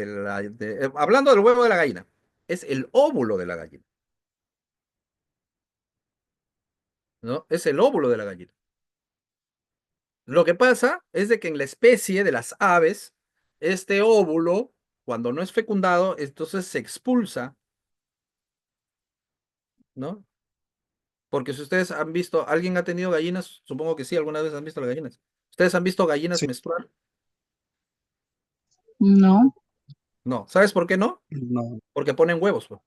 hablando del huevo de la gallina, es el óvulo de la gallina, ¿no? Es el óvulo de la gallina. Lo que pasa es de que en la especie de las aves, este óvulo, cuando no es fecundado, entonces se expulsa, ¿no? Porque si ustedes han visto, ¿alguien ha tenido gallinas? Supongo que sí, alguna vez han visto las gallinas. ¿Ustedes han visto gallinas Sí. menstruar? No, No. ¿Sabes por qué no? No. Porque ponen huevos, pues.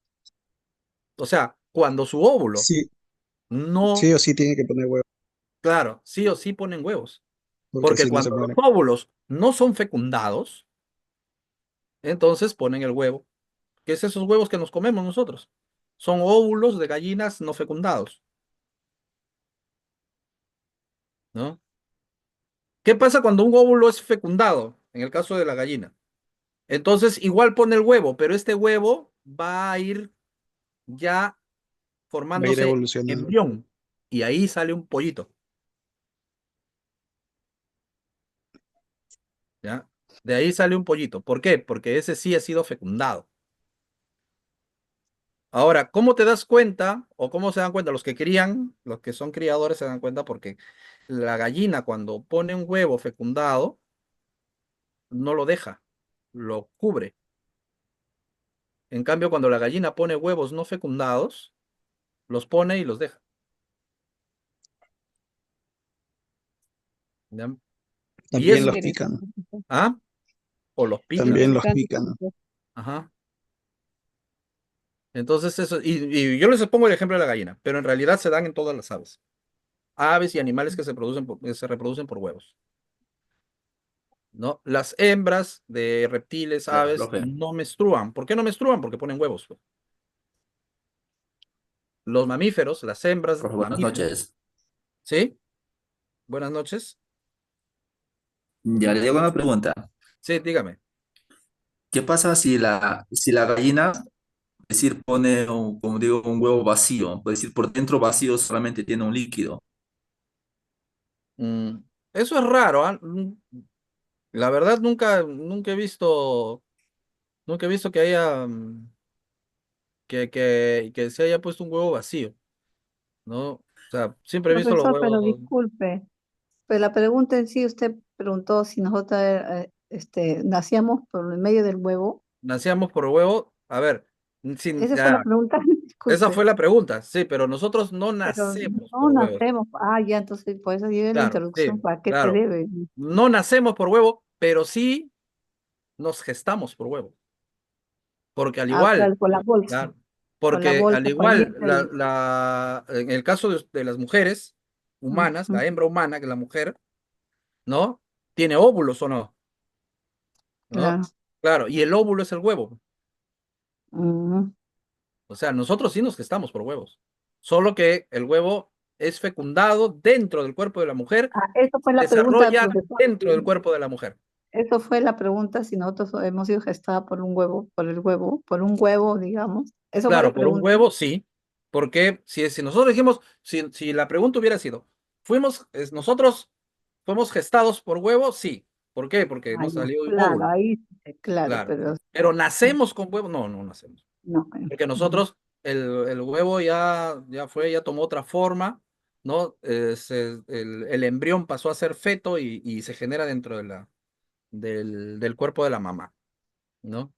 O sea, cuando su óvulo Sí, sí no, o sí tiene que poner huevo, claro, sí o sí ponen huevos. porque Porque si no se cuando los muere. óvulos no son fecundados, entonces ponen el huevo. ¿Qué es esos huevos que nos comemos nosotros? Son óvulos de gallinas no fecundados, ¿no? ¿Qué pasa cuando un óvulo es fecundado? En el caso de la gallina. Entonces, igual pone el huevo, pero este huevo va a ir ya Va a ir formándose evolucionando. embrión y ahí sale un pollito, ¿ya? De ahí sale un pollito. ¿Por qué? Porque ese sí ha sido fecundado. Ahora, ¿cómo te das cuenta o cómo se dan cuenta los que crían, los que son criadores se dan cuenta porque la gallina cuando pone un huevo fecundado no lo deja, lo cubre. En cambio, cuando la gallina pone huevos no fecundados, los pone y los deja. ¿Ya? Y También eso, los pican, Interesante. ¿ah? O los pican. también los Interesante. pican. Ajá. Entonces eso, y yo les pongo el ejemplo de la gallina, pero en realidad se dan en todas las aves. Aves y animales que que se reproducen por huevos, ¿no? Las hembras de reptiles, Ya, aves, profe. no menstruan. ¿Por qué no menstruan? Porque ponen huevos, pues. Los mamíferos, las hembras Profe, buenas mamíferos, noches. ¿sí? Buenas noches. Ya le digo una pregunta. Sí, dígame. ¿Qué pasa si la gallina, es decir, pone, como digo, un huevo vacío? Es decir, por dentro vacío solamente tiene un líquido. Mm, eso es raro, ¿ah? La verdad nunca he visto que haya, que se haya puesto un huevo vacío, ¿no? O sea, siempre he visto los Profesor, pero huevos. disculpe, pues la pregunta en sí, usted preguntó si nosotros nacíamos por el medio del huevo. Nacíamos por huevo. A ver, sin, Esa fue la ya, pregunta, esa disculpe, fue la pregunta, sí, pero nosotros no pero nacemos no por huevos. nacemos. Ah, ya, entonces por eso lleve la Claro, introducción, sí, ¿para qué se claro. debe? No nacemos por huevo, pero sí nos gestamos por huevo. Porque al Ah, igual, claro, claro, con la porque al bolsa igual, pañito y... en el caso de las mujeres humanas, Ujú, la hembra humana, que es la mujer, ¿no? Tiene óvulos o no, ¿no? claro. Claro, y el óvulo es el huevo. Ujú. O sea, nosotros sí nos gestamos por huevos. Solo que el huevo es fecundado dentro del cuerpo de la mujer, Ah, eso fue la pregunta del desarrolla profesor. dentro del cuerpo de la mujer. Eso fue la pregunta, si nosotros hemos sido gestadas por un huevo, por un huevo, digamos. Eso fue la Claro, por un pregunta. huevo, sí. Porque si nosotros dijimos, si la pregunta hubiera sido, nosotros fuimos gestados por huevo, sí. ¿Por qué? Porque Ah, nos ya, salió un claro, óvulo. ahí, claro, Claro. pero Pero nacemos con huevo, no, no nacemos. no. Porque nosotros, el huevo ya tomó otra forma, ¿no? El embrión pasó a ser feto y se genera dentro del cuerpo de la mamá, ¿no?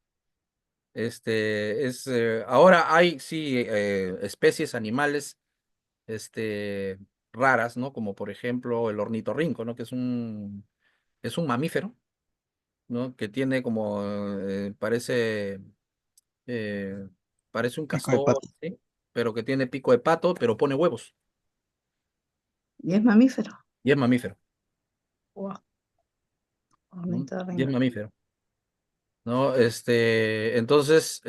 Ahora hay, sí, especies animales, raras, ¿no? Como por ejemplo el ornitorrinco, ¿no? Que es un mamífero, ¿no? Que tiene como, eh, parece un Pico de castor, pato. ¿sí? Pero que tiene pico de pato, pero pone huevos, Y es mamífero. y es mamífero, Wow, ¿no? Y es ornitorrinco. mamífero, ¿no? Entonces,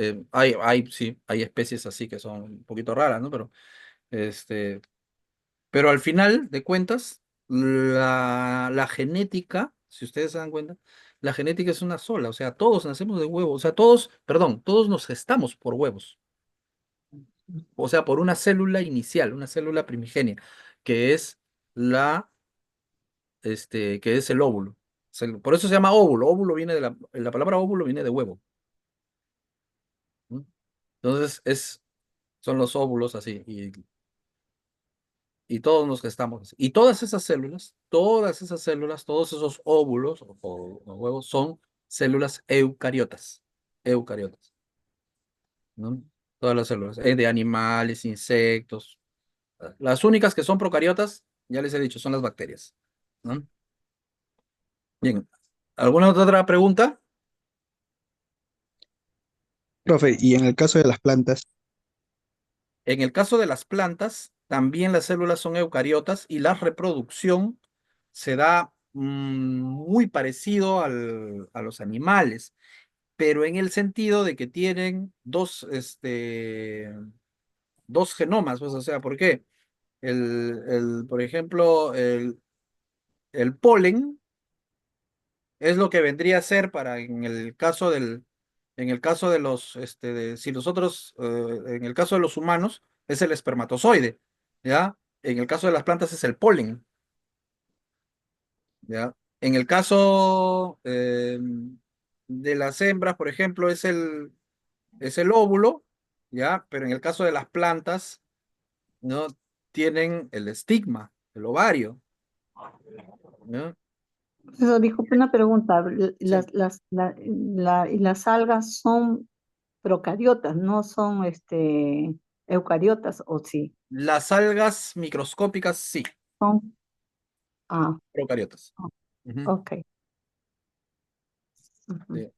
sí, hay especies así que son un poquito raras, ¿no? Este, pero al final de cuentas, la genética, si ustedes se dan cuenta, la genética es una sola, o sea, todos nacemos de huevos, o sea, todos nos gestamos por huevos, o sea, por una célula inicial, una célula primigenia, que es que es el óvulo. Por eso se llama óvulo. Óvulo viene la palabra óvulo viene de huevo, ¿no? Entonces, son los óvulos así, y todos nos gestamos así. Y todas esas células, todos esos óvulos o huevos son células eucariotas. Eucariotas, ¿no? Todas las células, de animales, insectos. Las únicas que son procariotas, ya les he dicho, son las bacterias, ¿no? Bien. ¿Alguna otra pregunta? Profe, y en el caso de las plantas, En el caso de las plantas, también las células son eucariotas y la reproducción se da muy parecido a los animales, pero en el sentido de que tienen dos genomas, pues, o sea, ¿por qué? Por ejemplo, el polen es lo que vendría a ser en el caso de si nosotros, en el caso de los humanos, es el espermatozoide, ¿ya? En el caso de las plantas es el polen, ¿ya? En el caso de las hembras, por ejemplo, es el óvulo, ¿ya? Pero en el caso de las plantas, ¿no? Tienen el estigma, el ovario, ¿no? Eso, disculpe una pregunta. Sí. Y las algas son procariotas, no son eucariotas, ¿o sí? Las algas microscópicas, sí, Son, ah, procariotas. Ujú, ok. Ujú. sí.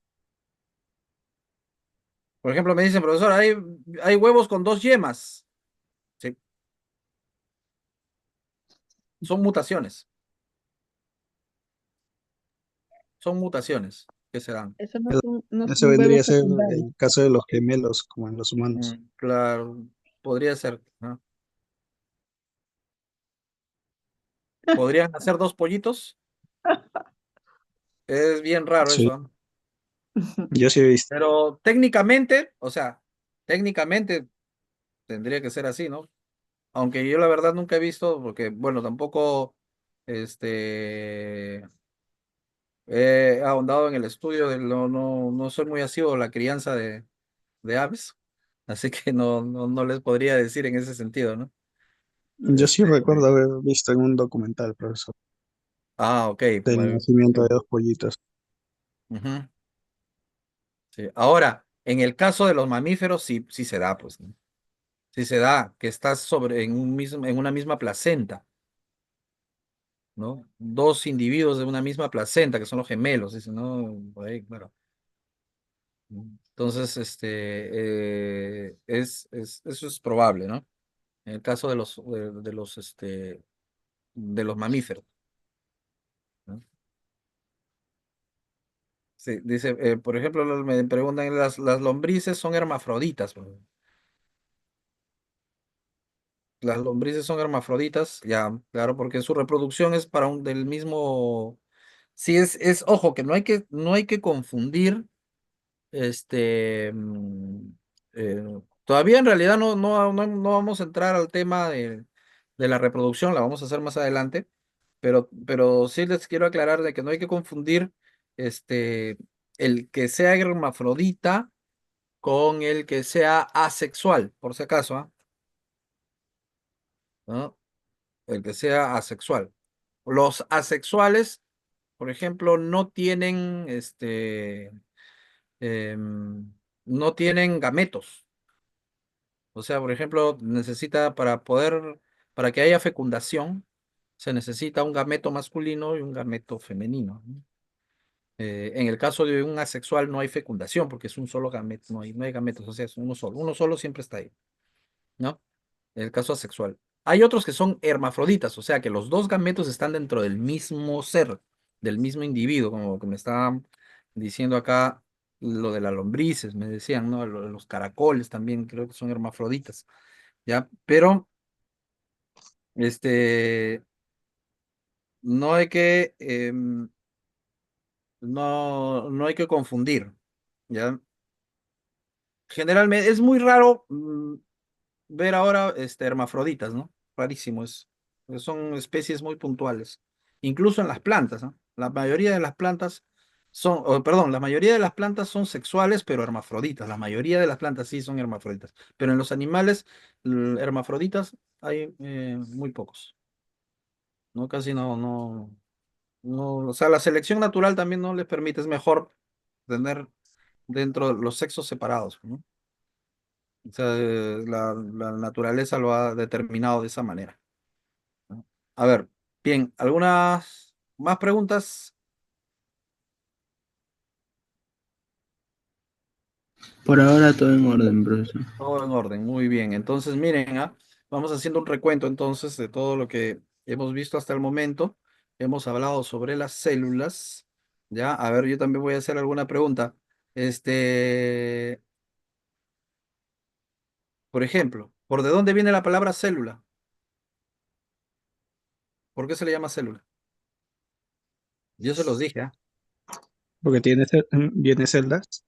Por ejemplo, me dicen, profesor, hay huevos con 2 yemas. Sí, son mutaciones, son mutaciones que se dan. Eso no es Eso no es eso un huevo vendría a ser secundario. el caso de los gemelos, como en los humanos. Claro, podría ser, ¿no? ¿Podrían hacer 2 pollitos? Es bien raro Sí, eso, ¿ah? yo sí he visto. Pero técnicamente, o sea, técnicamente tendría que ser así, ¿no? Aunque yo la verdad nunca he visto, porque, bueno, tampoco, este, he ahondado en el estudio, no soy muy asiduo a la crianza de aves, así que no les podría decir en ese sentido, ¿no? Yo sí Este, recuerdo haber visto en un documental, profesor, ok, del bueno, nacimiento de dos pollitos. ujú, sí. Ahora, en el caso de los mamíferos, sí, sí se da, pues, ¿no? Sí se da, que estás en una misma placenta, ¿no? 2 individuos de una misma placenta, que son los gemelos, dicen, ¿no? Por ahí, claro. Entonces, eso es probable, ¿no? En el caso de los mamíferos, ¿no? Sí, dice, por ejemplo, me preguntan, las lombrices son hermafroditas. Las lombrices son hermafroditas, ya, claro, porque su reproducción es para del mismo. Sí, ojo, que no hay que confundir, este, todavía en realidad no vamos a entrar al tema de la reproducción, la vamos a hacer más adelante, pero sí les quiero aclarar de que no hay que confundir, este, el que sea hermafrodita con el que sea asexual, por si acaso, ¿ah? ¿No? El que sea asexual. Los asexuales, por ejemplo, em, no tienen gametos. O sea, por ejemplo, para que haya fecundación, se necesita un gameto masculino y un gameto femenino, ¿no? En el caso de un asexual no hay fecundación porque es un solo gameto, no hay gametos, o sea, es uno solo siempre está ahí, ¿no? En el caso asexual. Hay otros que son hermafroditas, o sea que los dos gametos están dentro del mismo ser, del mismo individuo, como que me estaban diciendo acá lo de las lombrices, me decían, ¿no? Lo de los caracoles también creo que son hermafroditas, ¿ya? Pero, este, no hay que, no hay que confundir, ¿ya? Generalmente es muy raro, ver ahora hermafroditas, ¿no? Rarísimo es. Son especies muy puntuales. Incluso en las plantas, ¿no? La mayoría de las plantas perdón, la mayoría de las plantas son sexuales, pero hermafroditas. La mayoría de las plantas sí son hermafroditas. Pero en los animales, hermafroditas hay muy pocos, ¿no? Casi no, o sea, la selección natural también no les permite, es mejor tener dentro los sexos separados, ¿no? O sea, la naturaleza lo ha determinado de esa manera, ¿no? A ver, bien, ¿algunas más preguntas? Por ahora todo en orden, profesor. Todo en orden, muy bien. Entonces, miren, vamos haciendo un recuento entonces de todo lo que hemos visto hasta el momento. Hemos hablado sobre las células, ¿ya? A ver, yo también voy a hacer alguna pregunta. Este, por ejemplo, ¿por de dónde viene la palabra célula? ¿Por qué se le llama célula? Yo se los dije, ¿ah? Porque tiene celdas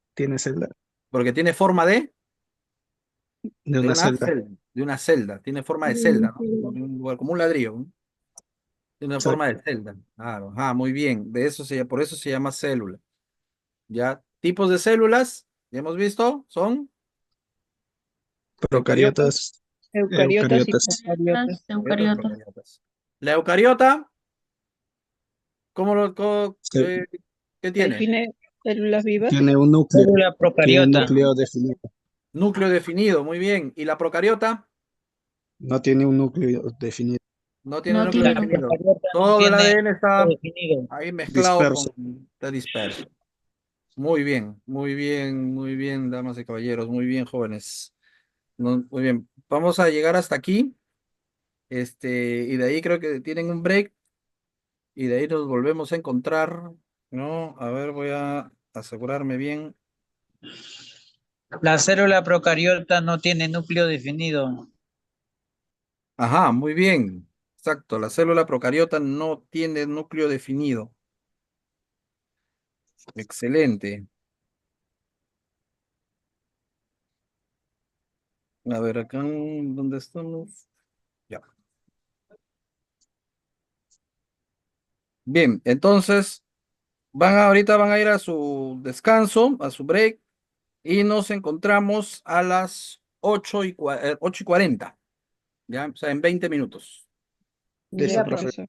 Porque tiene forma de de una una celda. celda, tiene forma de celda, ¿no? Como un ladrillo, ¿no? Tiene una forma Exacto. de celda, claro, muy bien, por eso se llama célula, ¿ya? Tipos de células, ya hemos visto, son Procariotas, Eucariotas y eucariotas. procariotas. Eucariotas. La eucariota, Se- ¿qué tiene? Define células vivas. Tiene un núcleo, Célula tiene un procariota. núcleo definido. Núcleo definido, muy bien. ¿Y la procariota? No tiene un núcleo definido. No tiene No núcleo tiene La núcleo. definido. procariota no Todo el tiene ADN está definido. ahí mezclado Disperso. está disperso. Muy bien, muy bien, muy bien, damas y caballeros, muy bien, jóvenes. Muy bien. Vamos a llegar hasta aquí. Y de ahí creo que tienen un break y de ahí nos volvemos a encontrar, ¿no? A ver, voy a asegurarme bien. La célula procariota no tiene núcleo definido. Ajá, muy bien. Exacto, la célula procariota no tiene núcleo definido. Excelente. A ver, acá, ¿dónde estamos? Ya. Bien, entonces, ahorita van a ir a su descanso, a su break, y nos encontramos a las 8:40, ¿ya? O sea, en 20 minutos. Listo, Ya, profe. profesor.